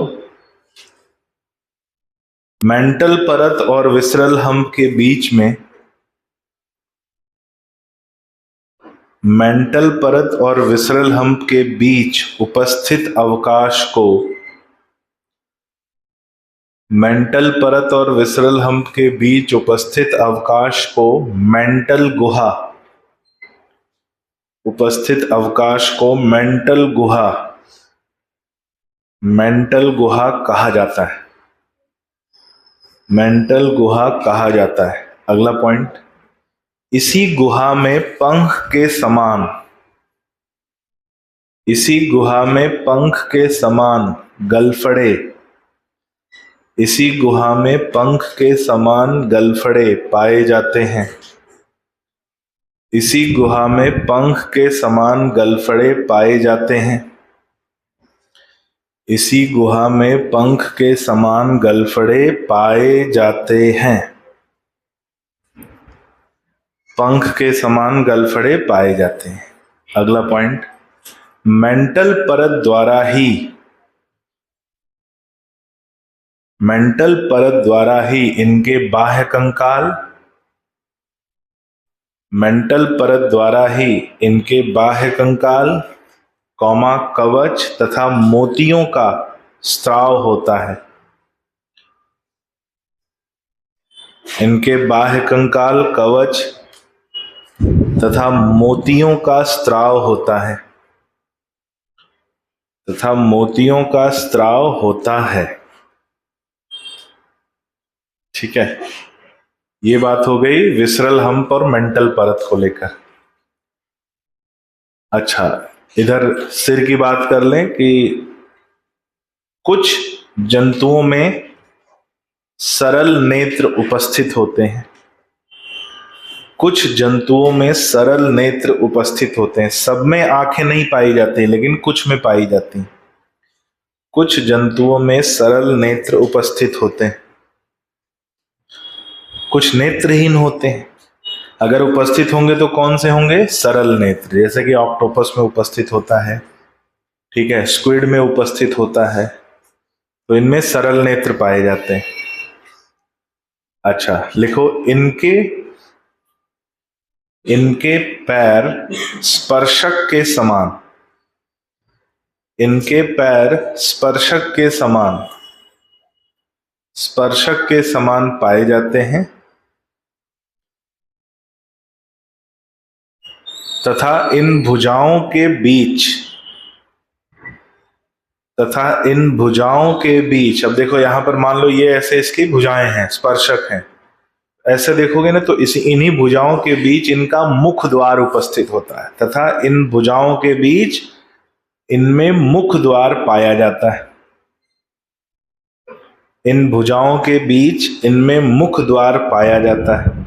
मेंटल परत और विसरल हम्प के बीच में, मेंटल परत और विसरल हम्प के बीच उपस्थित अवकाश को, मेंटल परत और विसरल हम्प के बीच उपस्थित अवकाश को मेंटल गुहा, उपस्थित अवकाश को मेंटल गुहा, मेंटल गुहा कहा जाता है। मेंटल गुहा कहा जाता है। अगला पॉइंट, इसी गुहा में पंख के समान, इसी गुहा में पंख के समान गलफड़े, इसी गुहा में पंख के समान गलफड़े पाए जाते हैं। इसी गुहा में पंख के समान गलफड़े पाए जाते हैं। इसी गुहा में पंख के समान गलफड़े पाए जाते हैं। पंख के समान गलफड़े पाए जाते हैं। अगला पॉइंट, मेंटल परत द्वारा ही, मेंटल परत द्वारा ही इनके बाह्य कंकाल, मेंटल परत द्वारा ही इनके बाह्य कंकाल, कौमा कवच तथा मोतियों का स्त्राव होता है। इनके बाह्य कंकाल, कवच तथा मोतियों का स्त्राव होता है, तथा मोतियों का स्त्राव होता है। ठीक है, ये बात हो गई विसरल हम्प और मेंटल परत को लेकर। अच्छा, इधर सिर की बात कर लें कि कुछ जंतुओं में सरल नेत्र उपस्थित होते हैं। कुछ जंतुओं में सरल नेत्र उपस्थित होते हैं। सब में आंखें नहीं पाई जाती, लेकिन कुछ में पाई जाती हैं। कुछ जंतुओं में सरल नेत्र उपस्थित होते हैं, कुछ नेत्रहीन होते हैं। अगर उपस्थित होंगे तो कौन से होंगे? सरल नेत्र, जैसे कि ऑक्टोपस में उपस्थित होता है, ठीक है, स्क्विड में उपस्थित होता है, तो इनमें सरल नेत्र पाए जाते हैं। अच्छा, लिखो, इनके पैर स्पर्शक के समान, इनके पैर स्पर्शक के समान, स्पर्शक के समान पाए जाते हैं, तथा इन भुजाओं के बीच, तथा इन भुजाओं के बीच, अब देखो यहां पर मान लो ये ऐसे इसकी भुजाएं हैं, स्पर्शक हैं, ऐसे देखोगे ना तो इन्हीं भुजाओं के बीच इनका मुख द्वार उपस्थित होता है, तथा इन भुजाओं के बीच इनमें मुख द्वार पाया जाता है। इन भुजाओं के बीच इनमें मुख द्वार पाया जाता है,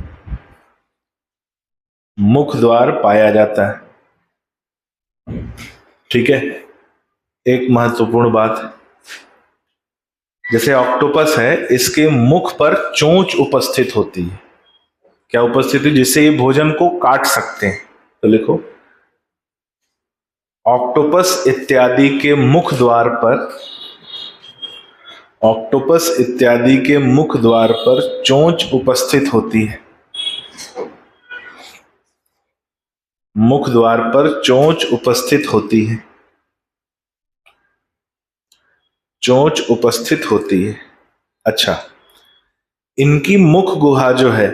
मुख द्वार पाया जाता है। ठीक है, एक महत्वपूर्ण बात, जैसे ऑक्टोपस है, इसके मुख पर चोंच उपस्थित होती है। क्या उपस्थित है? जिससे ये भोजन को काट सकते हैं। तो लिखो, ऑक्टोपस इत्यादि के मुख द्वार पर, ऑक्टोपस इत्यादि के मुख द्वार पर चोंच उपस्थित होती है। मुख द्वार पर चोंच उपस्थित होती है, चोंच उपस्थित होती है। अच्छा, इनकी मुख गुहा जो है,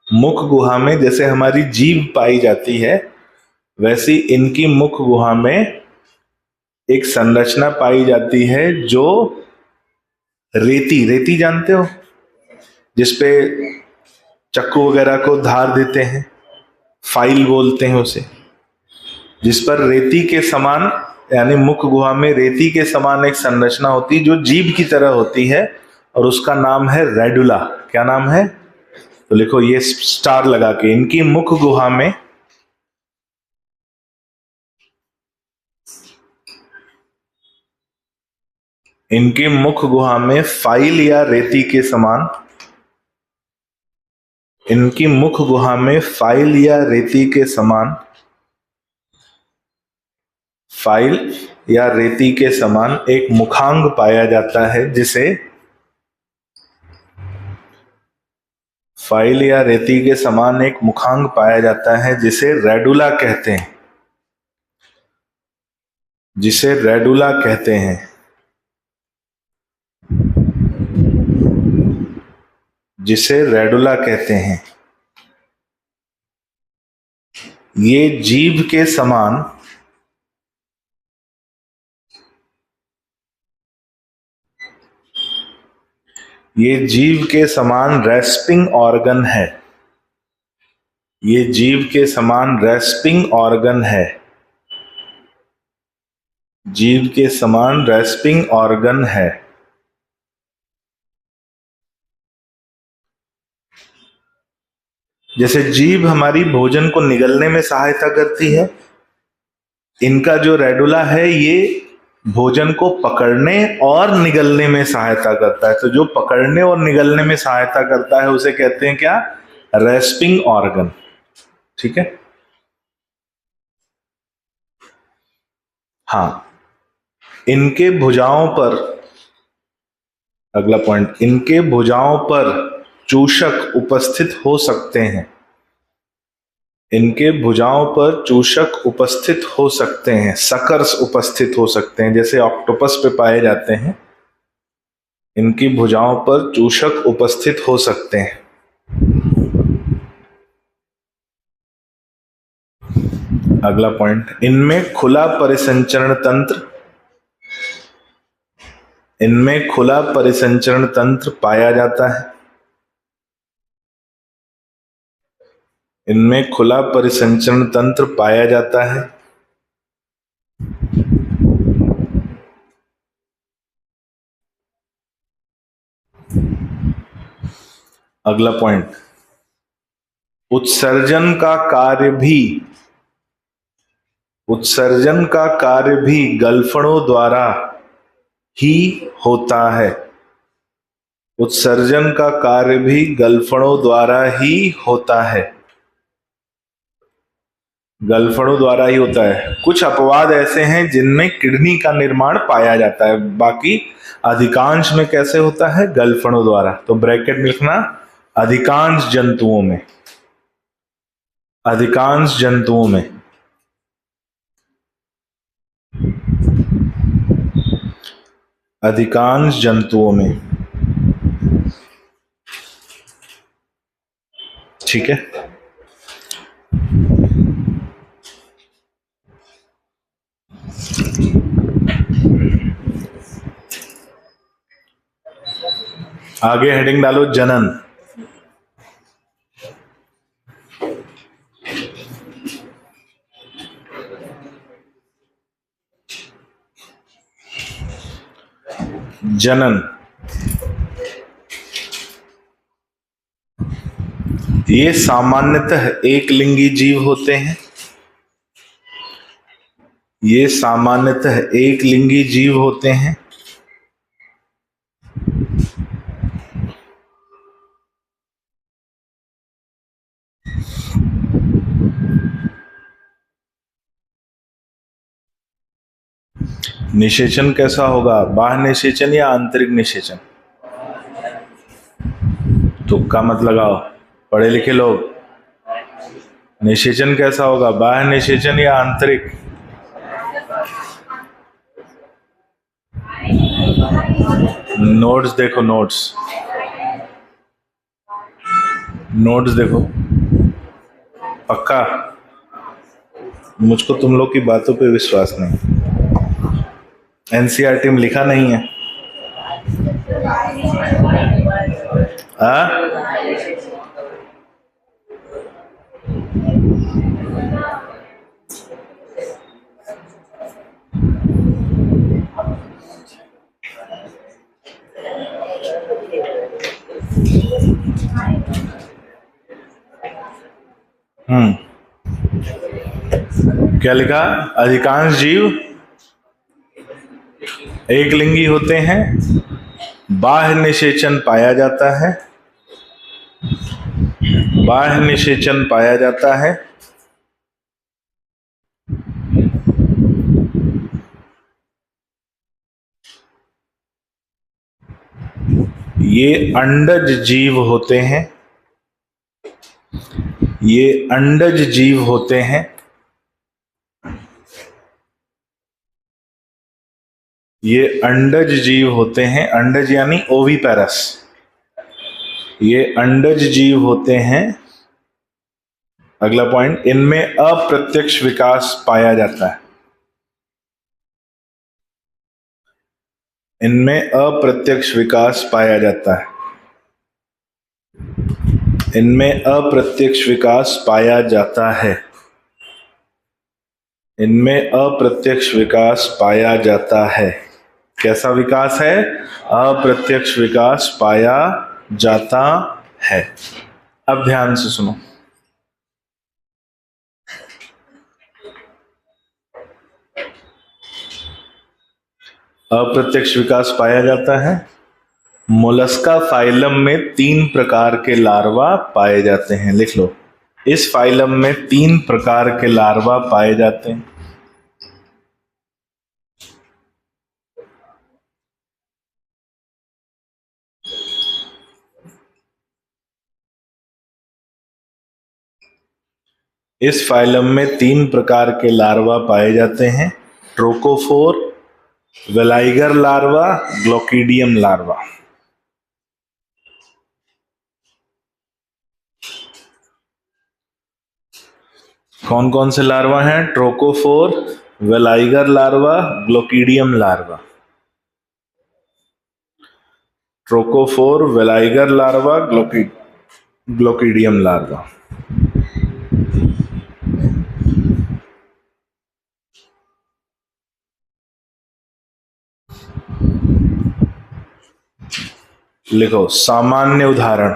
मुख गुहा में जैसे हमारी जीभ पाई जाती है, वैसी इनकी मुख गुहा में एक संरचना पाई जाती है जो रेती, रेती जानते हो, जिसपे चक्कू वगैरह को धार देते हैं, फाइल बोलते हैं उसे, जिस पर रेती के समान, यानी मुख गुहा में रेती के समान एक संरचना होती है जो जीभ की तरह होती है, और उसका नाम है रेडुला। क्या नाम है? तो लिखो ये स्टार लगा के, इनकी मुख गुहा में इनकी मुख गुहा में फाइल या रेती के समान, इनकी मुख गुहा में फाइल या रेती के समान, फाइल या रेती के समान एक मुखांग पाया जाता है, जिसे फाइल या रेती के समान एक मुखांग पाया जाता है जिसे रेडुला कहते हैं, जिसे रेडुला कहते हैं। जिसे रेडुला कहते हैं। ये जीभ के समान, ये जीभ के समान रेस्पिंग ऑर्गन है, ये जीभ के समान रेस्पिंग ऑर्गन है, जीभ के समान रेस्पिंग ऑर्गन है। जैसे जीभ हमारी भोजन को निगलने में सहायता करती है, इनका जो रेडुला है ये भोजन को पकड़ने और निगलने में सहायता करता है। तो जो पकड़ने और निगलने में सहायता करता है उसे कहते हैं क्या? Respiring organ. ठीक है। हाँ, इनके भुजाओं पर, अगला पॉइंट, इनके भुजाओं पर चूषक उपस्थित हो सकते हैं, इनके भुजाओं पर चूषक उपस्थित हो सकते हैं, सकर्स उपस्थित हो सकते हैं, जैसे ऑक्टोपस पे पाए जाते हैं। इनकी भुजाओं पर चूषक उपस्थित हो सकते हैं। अगला पॉइंट, इनमें खुला परिसंचरण तंत्र, इनमें खुला परिसंचरण तंत्र पाया जाता है, इनमें खुला परिसंचरण तंत्र पाया जाता है। अगला पॉइंट, उत्सर्जन का कार्य भी, उत्सर्जन का कार्य भी गलफड़ों द्वारा ही होता है, उत्सर्जन का कार्य भी गलफड़ों द्वारा ही होता है, गलफड़ों द्वारा ही होता है। कुछ अपवाद ऐसे हैं जिनमें किडनी का निर्माण पाया जाता है, बाकी अधिकांश में कैसे होता है? गलफड़ों द्वारा। तो ब्रैकेट में लिखना, अधिकांश जंतुओं में, अधिकांश जंतुओं में, अधिकांश जंतुओं में। ठीक है। आगे हेडिंग डालो, जनन। जनन, ये सामान्यतः एक लिंगी जीव होते हैं, ये सामान्यतः एक लिंगी जीव होते हैं। निषेचन कैसा होगा? बाह्य निषेचन या आंतरिक निषेचन? तुक्का मत लगाओ, पढ़े लिखे लोग। निषेचन कैसा होगा? बाह्य निषेचन या आंतरिक? नोट्स देखो, नोट्स नोट्स देखो। पक्का? मुझको तुम लोग की बातों पे विश्वास नहीं। एनसीईआरटी में लिखा नहीं है। हाँ, क्या लिखा? अधिकांश जीव एक लिंगी होते हैं, बाह्य निषेचन पाया जाता है, बाह्य निषेचन पाया जाता है। ये अंडज जीव होते हैं, ये अंडज जीव होते हैं। ये अंडज जीव होते हैं। अंडज यानी ओविपेरस। ये अंडज जीव होते हैं। अगला पॉइंट, इनमें अप्रत्यक्ष विकास पाया जाता है। इनमें अप्रत्यक्ष विकास पाया जाता है। इनमें अप्रत्यक्ष विकास पाया जाता है। इनमें अप्रत्यक्ष विकास पाया जाता है। कैसा विकास है? अप्रत्यक्ष विकास पाया जाता है। अब ध्यान से सुनो। अप्रत्यक्ष विकास पाया जाता है। मोलस्का फाइलम में 3 प्रकार के लार्वा पाए जाते हैं। लिख लो, इस फाइलम में 3 प्रकार के लार्वा पाए जाते हैं। इस फाइलम में 3 प्रकार के लार्वा पाए जाते हैं। Trochophore, veliger larva, glochidium larva. कौन कौन से लार्वा हैं? Trochophore, veliger larva, glochidium larva. Trochophore, veliger larva, glochidium larva. लिखो सामान्य उदाहरण।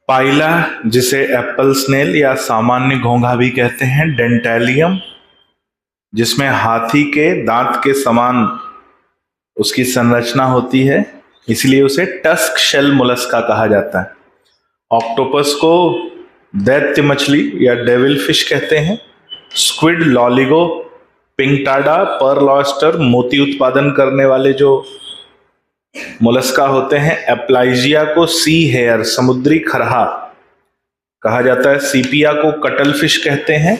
पाइला, जिसे एप्पल स्नेल या सामान्य घोंघा भी कहते हैं। डेंटेलियम, जिसमें हाथी के दांत के समान उसकी संरचना होती है, इसलिए उसे टस्क शेल मोलस्का कहा जाता है। ऑक्टोपस को दैत्य मछली या डेविल फिश कहते हैं। स्क्विड, लॉलिगो, पिंकटाडा, पर्ल ऑयस्टर, मोती उत्पादन करने वाले जो मोलस्का होते हैं। एप्लाइजिया को सी हेयर, समुद्री खरहा कहा जाता है। सीपिया को कटल फिश कहते हैं।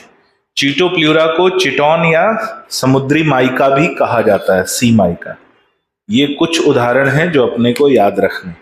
चीटोप्ल्यूरा को चिटॉन या समुद्री माइका भी कहा जाता है, सी माइका। ये कुछ उदाहरण हैं जो अपने को याद रखने।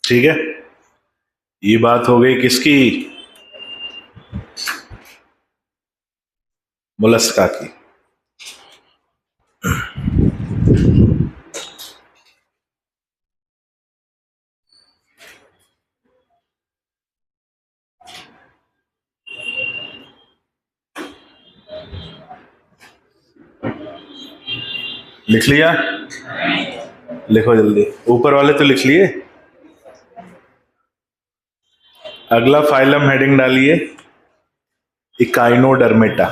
ठीक है, ये बात हो गई किसकी? मोलस्का की। लिख लिया? लिखो जल्दी, ऊपर वाले तो लिख लिए। अगला फाइलम हेडिंग डालिए, इकाइनोडर्मेटा।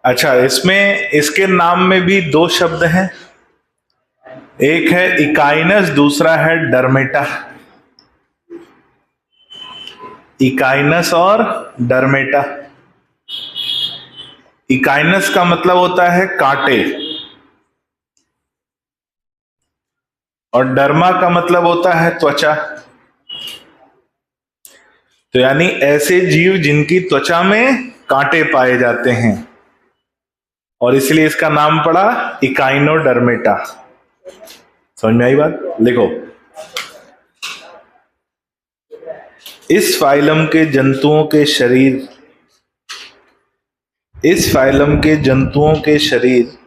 अच्छा, इसमें इसके नाम में भी दो शब्द हैं, एक है इकाइनस, दूसरा है डर्मेटा। इकाइनस और डर्मेटा। इकाइनस का मतलब होता है कांटे, और डर्मा का मतलब होता है त्वचा। तो यानी ऐसे जीव जिनकी त्वचा में कांटे पाए जाते हैं, और इसलिए इसका नाम पड़ा इकाइनोडर्मेटा। समझ में आई बात? लिखो, इस फाइलम के जंतुओं के शरीर, इस फाइलम के जंतुओं के शरीर,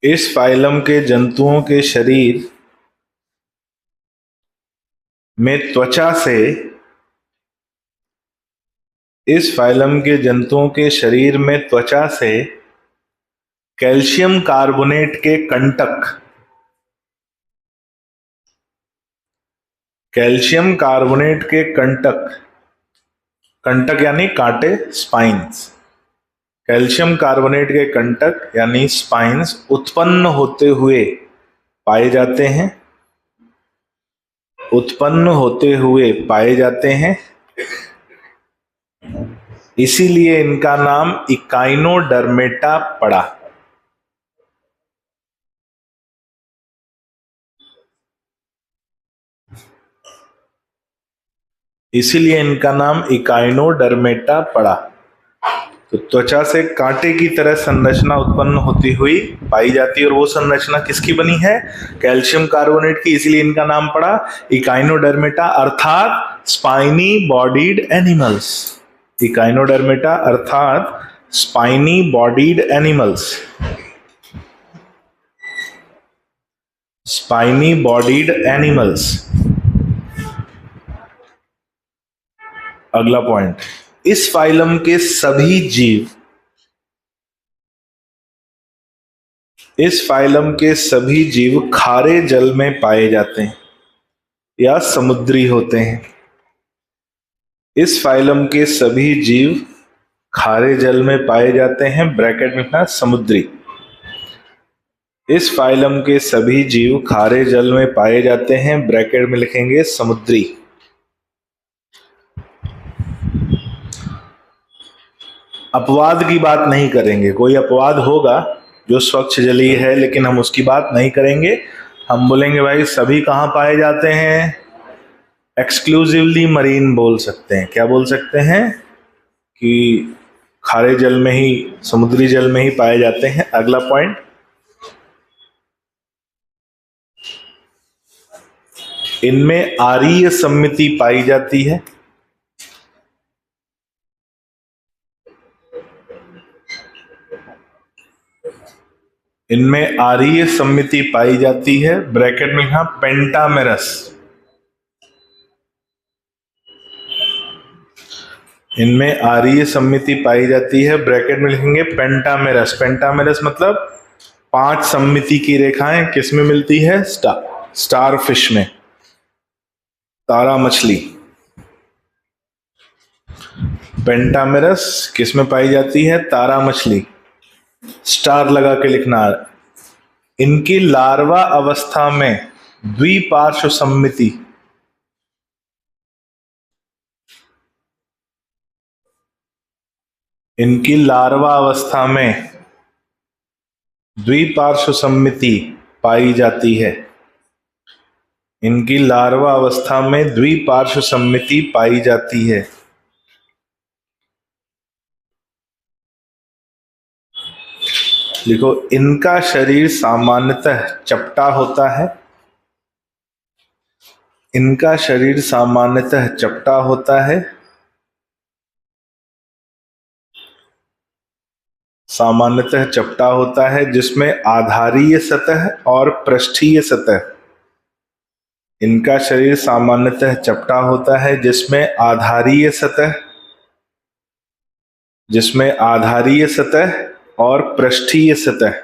इस फाइलम के जंतुओं के शरीर में त्वचा से, इस फाइलम के जंतुओं के शरीर में त्वचा से कैल्शियम कार्बोनेट के कंटक, कैल्शियम कार्बोनेट के कंटक, कंटक यानी कांटे, स्पाइन्स, कैल्शियम कार्बोनेट के कंटक यानी स्पाइन्स उत्पन्न होते हुए पाए जाते हैं, उत्पन्न होते हुए पाए जाते हैं। इसीलिए इनका नाम इकाइनोडर्मेटा पड़ा। इसीलिए इनका नाम इकाइनोडर्मेटा पड़ा। तो त्वचा से कांटे की तरह संरचना उत्पन्न होती हुई पाई जाती है, और वो संरचना किसकी बनी है? कैल्शियम कार्बोनेट की। इसीलिए इनका नाम पड़ा इकाइनोडर्मेटा, अर्थात स्पाइनी बॉडीड एनिमल्स। इकाइनोडर्मेटा अर्थात spiny bodied animals, spiny bodied animals. अगला पॉइंट, इस फाइलम के सभी जीव, इस फाइलम के सभी जीव खारे जल में पाए जाते हैं या समुद्री होते हैं। इस फाइलम के सभी जीव खारे जल में पाए जाते हैं, ब्रैकेट में लिखना समुद्री। इस फाइलम के सभी जीव खारे जल में पाए जाते हैं, ब्रैकेट में लिखेंगे समुद्री। अपवाद की बात नहीं करेंगे, कोई अपवाद होगा जो स्वच्छ जलीय है लेकिन हम उसकी बात नहीं करेंगे। हम बोलेंगे भाई सभी कहाँ पाए जाते हैं, एक्सक्लूसिवली मरीन बोल सकते हैं। क्या बोल सकते हैं कि खारे जल में ही, समुद्री जल में ही पाए जाते हैं। अगला पॉइंट, इनमें आरीय सम्मिति पाई जाती है। इनमें आरीय सम्मिति पाई जाती है, ब्रैकेट में यहां पेंटामेरस। इनमें आरीय सम्मिति पाई जाती है, ब्रैकेट में लिखेंगे पेंटामेरस। पेंटामेरस मतलब 5 सम्मिति की रेखाएं किस में मिलती है, स्टार फिश में, तारा मछली। पेंटामेरस किस में पाई जाती है, तारा मछली, स्टार लगा के लिखना। इनकी लार्वा अवस्था में द्विपार्श्व सम्मिति, इनकी लार्वा अवस्था में द्विपार्श्व सम्मिति पाई जाती है। इनकी लार्वा अवस्था में द्विपार्श्व सम्मिति पाई जाती है। देखो, इनका शरीर सामान्यतः चपटा होता है। इनका शरीर सामान्यतः चपटा होता है, सामान्यतः चपटा होता है, जिसमें आधारीय सतह और पृष्ठीय सतह। इनका शरीर सामान्यतः चपटा होता है जिसमें आधारीय सतह और पृष्ठीय सतह,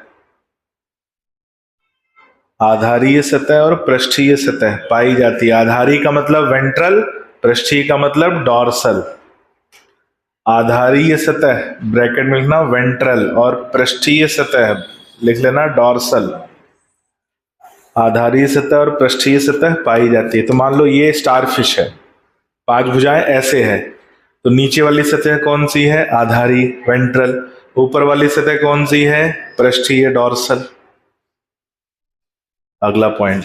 आधारीय सतह और पृष्ठीय सतह पाई जाती है। आधारी का मतलब वेंट्रल, पृष्ठीय का मतलब डॉर्सल। आधारीय सतह ब्रैकेट में लिखना वेंट्रल और पृष्ठीय सतह लिख लेना डॉर्सल। आधारीय सतह और पृष्ठीय सतह पाई जाती है। तो मान लो ये स्टारफिश है, 5 भुजाएं ऐसे है, तो नीचे वाली सतह कौन सी है, आधारी वेंट्रल। ऊपर वाली सतह कौन सी है, पृष्ठीय डॉर्सल। अगला पॉइंट,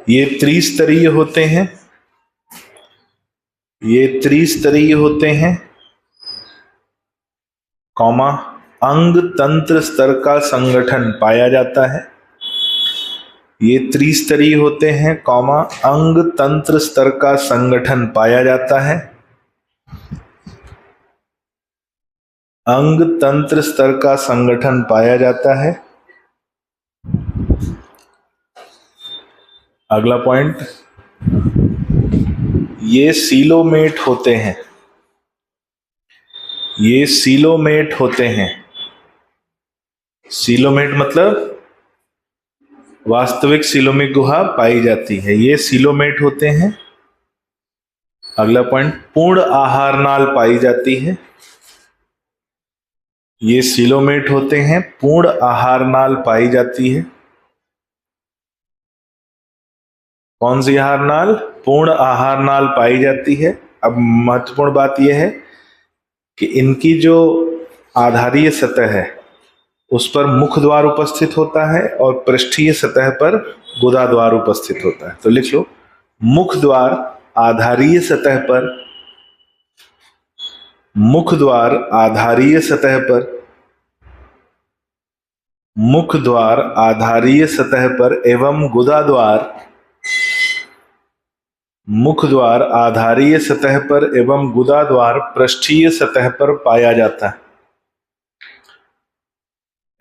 ये त्रिस्तरीय होते हैं, ये त्रिस्तरीय होते हैं, कॉमा, अंग तंत्र स्तर का संगठन पाया जाता है। ये त्रिस्तरीय होते हैं, कॉमा, अंग तंत्र स्तर का संगठन पाया जाता है। अंग तंत्र स्तर का संगठन पाया जाता है। अगला पॉइंट, ये सीलोमेट होते हैं, ये सीलोमेट होते हैं। सीलोमेट मतलब वास्तविक सीलोमिक गुहा पाई जाती है, ये सीलोमेट होते हैं। अगला पॉइंट, पूर्ण आहार नाल पाई जाती है। ये सीलोमेट होते हैं, पूर्ण आहार नाल पाई जाती है। कौन सी आहार नाल, पूर्ण आहार नाल पाई जाती है। अब महत्वपूर्ण बात यह है कि इनकी जो आधारीय सतह है उस पर मुख द्वार उपस्थित होता है और पृष्ठीय सतह पर गुदा द्वार उपस्थित होता है। तो लिख लो, मुख द्वार आधारीय सतह पर, मुख द्वार आधारीय सतह पर, मुख द्वार आधारीय सतह पर एवं गुदा द्वार, मुख द्वार आधारीय सतह पर एवं गुदा द्वार पृष्ठीय सतह पर पाया जाता है,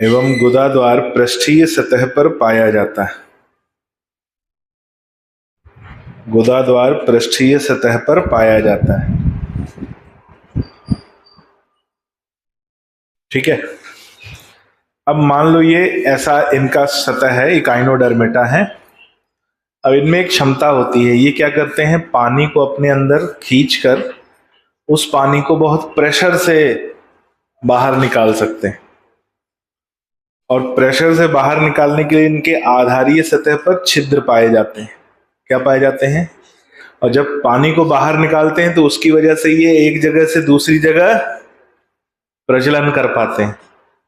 एवं गुदा द्वार पृष्ठीय सतह पर पाया जाता है। गुदा द्वार पृष्ठीय सतह पर पाया जाता है। ठीक है। अब मान लो ये ऐसा इनका सतह है, इकाइनोडर्मेटा है। अब इनमें एक क्षमता होती है, ये क्या करते हैं, पानी को अपने अंदर खींचकर उस पानी को बहुत प्रेशर से बाहर निकाल सकते हैं, और प्रेशर से बाहर निकालने के लिए इनके आधारीय सतह पर छिद्र पाए जाते हैं। क्या पाए जाते हैं? और जब पानी को बाहर निकालते हैं तो उसकी वजह से ये एक जगह से दूसरी जगह प्रजनन कर पाते हैं,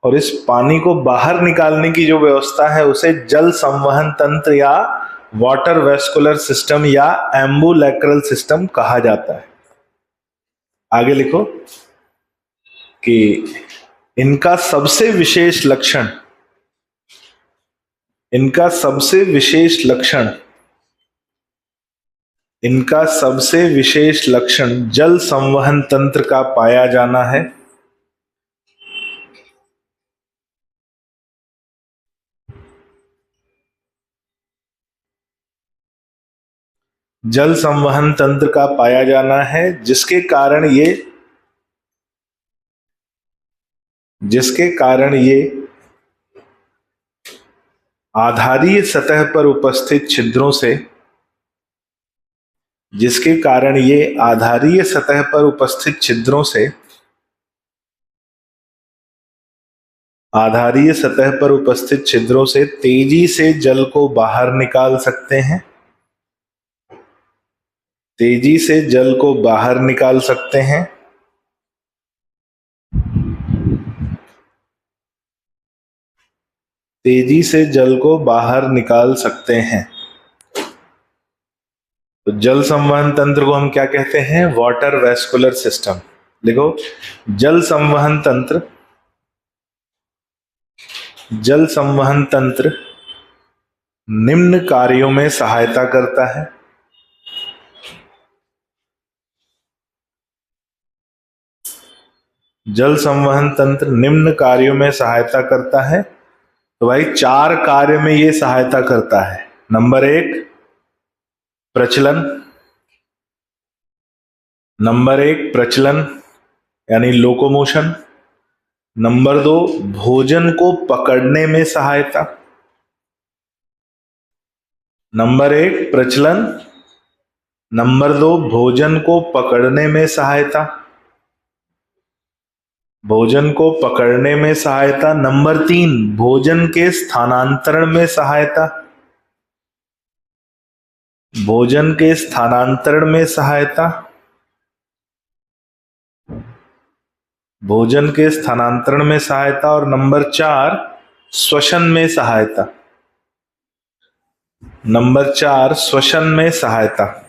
और इस पानी को बाहर निकालने की जो व्यवस्था है उसे जल संवहन तंत्र या वाटर वेस्कुलर सिस्टम या एम्बुलेक्रल सिस्टम कहा जाता है। आगे लिखो कि इनका सबसे विशेष लक्षण, इनका सबसे विशेष लक्षण, इनका सबसे विशेष लक्षण जल संवहन तंत्र का पाया जाना है। जल संवहन तंत्र का पाया जाना है जिसके कारण ये आधारीय सतह पर उपस्थित छिद्रों से, जिसके कारण ये आधारीय सतह पर उपस्थित छिद्रों से, आधारीय सतह पर उपस्थित छिद्रों से तेजी से जल को बाहर निकाल सकते हैं, तेजी से जल को बाहर निकाल सकते हैं। तेजी से जल को बाहर निकाल सकते हैं। तो जल संवहन तंत्र को हम क्या कहते हैं? Water vascular system. देखो, जल संवहन तंत्र, जल संवहन तंत्र निम्न कार्यों में सहायता करता है। जल संवहन तंत्र निम्न कार्यों में सहायता करता है। तो भाई 4 कार्य में ये सहायता करता है। नंबर 1 प्रचलन, नंबर 1 प्रचलन यानी लोकोमोशन। नंबर 2 भोजन को पकड़ने में सहायता। नंबर 1 प्रचलन, नंबर 2 भोजन को पकड़ने में सहायता, भोजन को पकड़ने में सहायता। नंबर 3 भोजन के स्थानांतरण में सहायता, भोजन के स्थानांतरण में सहायता, भोजन के स्थानांतरण में सहायता। और नंबर 4 श्वसन में सहायता, नंबर 4 श्वसन में सहायता,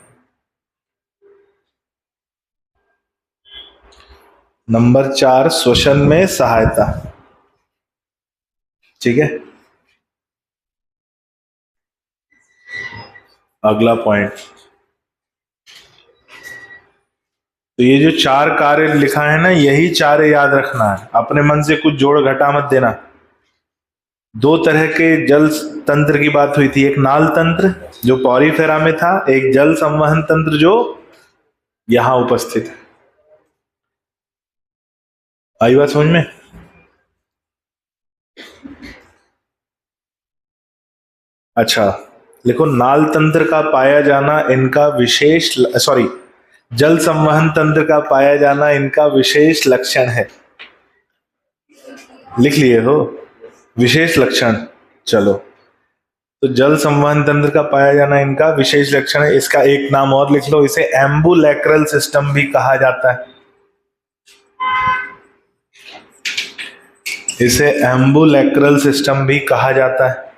नंबर 4 श्वसन में सहायता। ठीक है, अगला पॉइंट। तो ये जो 4 कार्य लिखा है ना, यही 4 याद रखना है, अपने मन से कुछ जोड़ घटा मत देना। 2 तरह के जल तंत्र की बात हुई थी, एक नाल तंत्र जो पॉरीफेरा में था, एक जल संवहन तंत्र जो यहां उपस्थित है। आई बात समझ में? अच्छा, देखो, नाल तंत्र का पाया जाना इनका विशेष, सॉरी, जल संवहन तंत्र का पाया जाना इनका विशेष लक्षण है। लिख लिए हो? विशेष लक्षण। चलो, तो जल संवहन तंत्र का पाया जाना इनका विशेष लक्षण है। इसका एक नाम और लिख लो, इसे एम्बुलेक्रल सिस्टम भी कहा जाता है। इसे एम्बुलेक्रल सिस्टम भी कहा जाता है।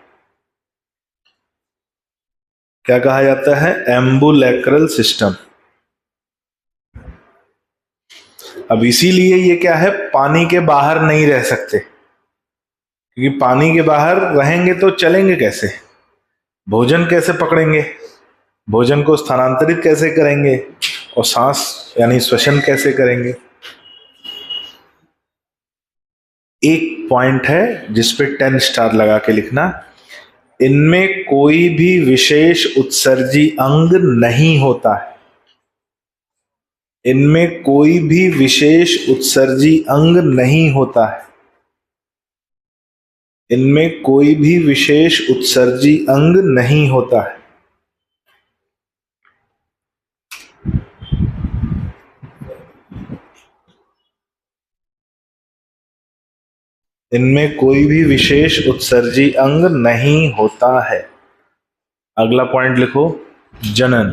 क्या कहा जाता है? Ambulacral system. अब इसीलिए ये क्या है, पानी के बाहर नहीं रह सकते, क्योंकि पानी के बाहर रहेंगे तो चलेंगे कैसे, भोजन कैसे पकड़ेंगे, भोजन को स्थानांतरित कैसे करेंगे, और सांस यानी श्वसन कैसे करेंगे। एक पॉइंट है जिसपे 10 स्टार लगा के लिखना, इनमें कोई भी विशेष उत्सर्जी अंग नहीं होता है। इनमें कोई भी विशेष उत्सर्जी अंग नहीं होता है। इनमें कोई भी विशेष उत्सर्जी अंग नहीं होता है। इनमें कोई भी विशेष उत्सर्जी अंग नहीं होता है। अगला पॉइंट लिखो, जनन।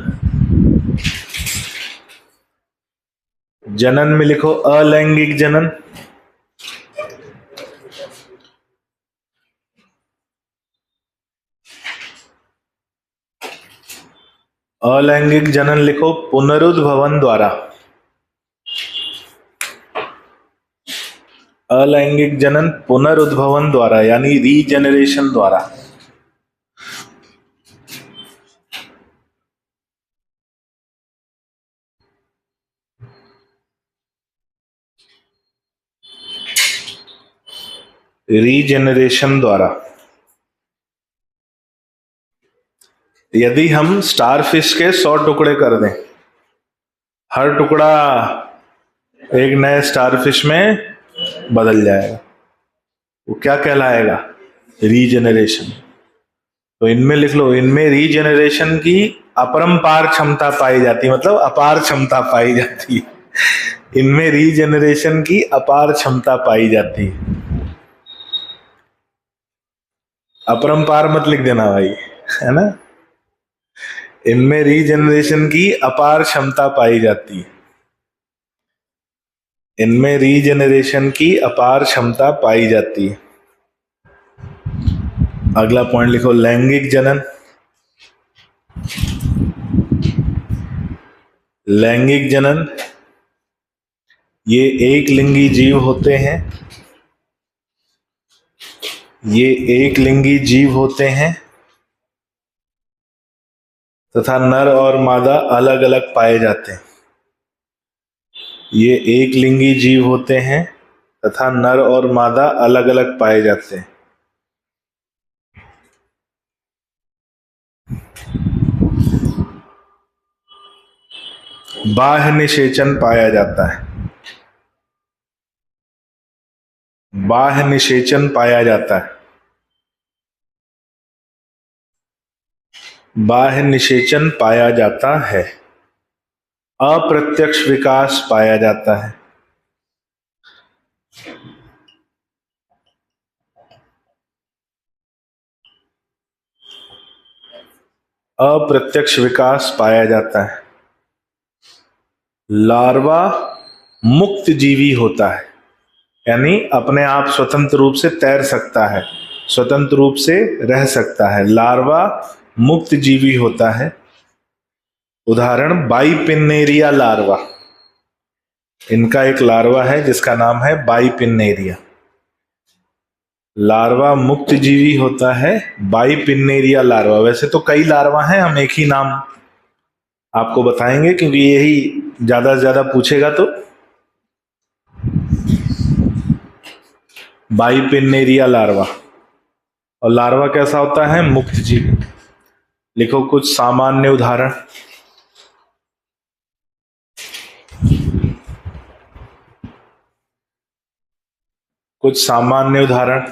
जनन में लिखो अलैंगिक जनन। अलैंगिक जनन लिखो पुनरुद्भवन द्वारा। अलैंगिक जनन पुनरुद्भवन द्वारा यानी रीजेनरेशन द्वारा। रीजेनरेशन द्वारा। यदि हम स्टारफिश के 100 टुकड़े कर दें, हर टुकड़ा एक नए स्टारफिश में बदल जाएगा, वो क्या कहलाएगा? रीजेनरेशन। तो इनमें लिख लो, इनमें रीजेनरेशन की अपरंपार क्षमता पाई जाती है, मतलब अपार क्षमता पाई जाती है। इनमें रीजेनरेशन की अपार क्षमता पाई जाती है। अपरंपार मत लिख देना भाई, है ना। इनमें रीजेनरेशन की अपार क्षमता पाई जाती है। इनमें रीजेनरेशन की अपार क्षमता पाई जाती है। अगला पॉइंट लिखो, लैंगिक जनन। लैंगिक जनन, ये एक लिंगी जीव होते हैं। ये एक लिंगी जीव होते हैं तथा नर और मादा अलग अलग पाए जाते हैं। ये एक लिंगी जीव होते हैं तथा नर और मादा अलग अलग पाए जाते हैं। बाह्य निषेचन पाया जाता है। बाह्य निषेचन पाया जाता है। बाह्य निषेचन पाया जाता है। अप्रत्यक्ष विकास पाया जाता है। अप्रत्यक्ष विकास पाया जाता है। लार्वा मुक्त जीवी होता है, यानी अपने आप स्वतंत्र रूप से तैर सकता है, स्वतंत्र रूप से रह सकता है। लार्वा मुक्त जीवी होता है। उदाहरण, बाइपिन्नेरिया लार्वा। इनका एक लार्वा है जिसका नाम है बाइपिन्नेरिया। लार्वा मुक्त जीवी होता है, बाइपिन्नेरिया लार्वा। वैसे तो कई लार्वा हैं, हम एक ही नाम आपको बताएंगे क्योंकि यही ज्यादा से ज्यादा पूछेगा। तो बाइपिन्नेरिया लार्वा। और लार्वा कैसा होता है? मुक्त जीवी। लिखो कुछ सामान्य उदाहरण। कुछ सामान्य उदाहरण।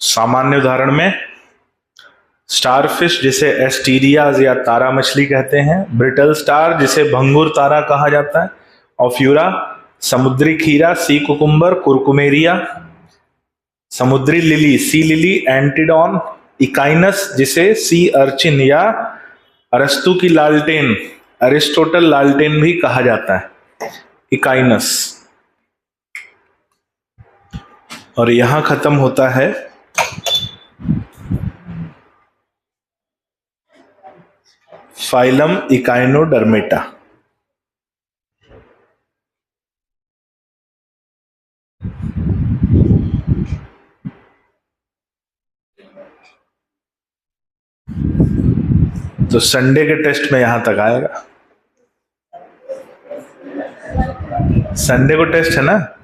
सामान्य उदाहरण में स्टारफिश जिसे एस्टीरियाज या तारा मछली कहते हैं, ब्रिटल स्टार जिसे भंगुर तारा कहा जाता है, ऑफ्यूरा, समुद्री खीरा, सी कुकुम्बर, कुरकुमेरिया, समुद्री lily, sea lily, Antedon, echinus जिसे सी अर्चिन या अरस्तु की लालटेन, अरिस्टोटल लालटेन भी कहा जाता है, इकाइनस। और यहां खत्म होता है फाइलम इकाइनोडर्मेटा। तो संडे के टेस्ट में यहां तक आएगा। संडे को टेस्ट है ना।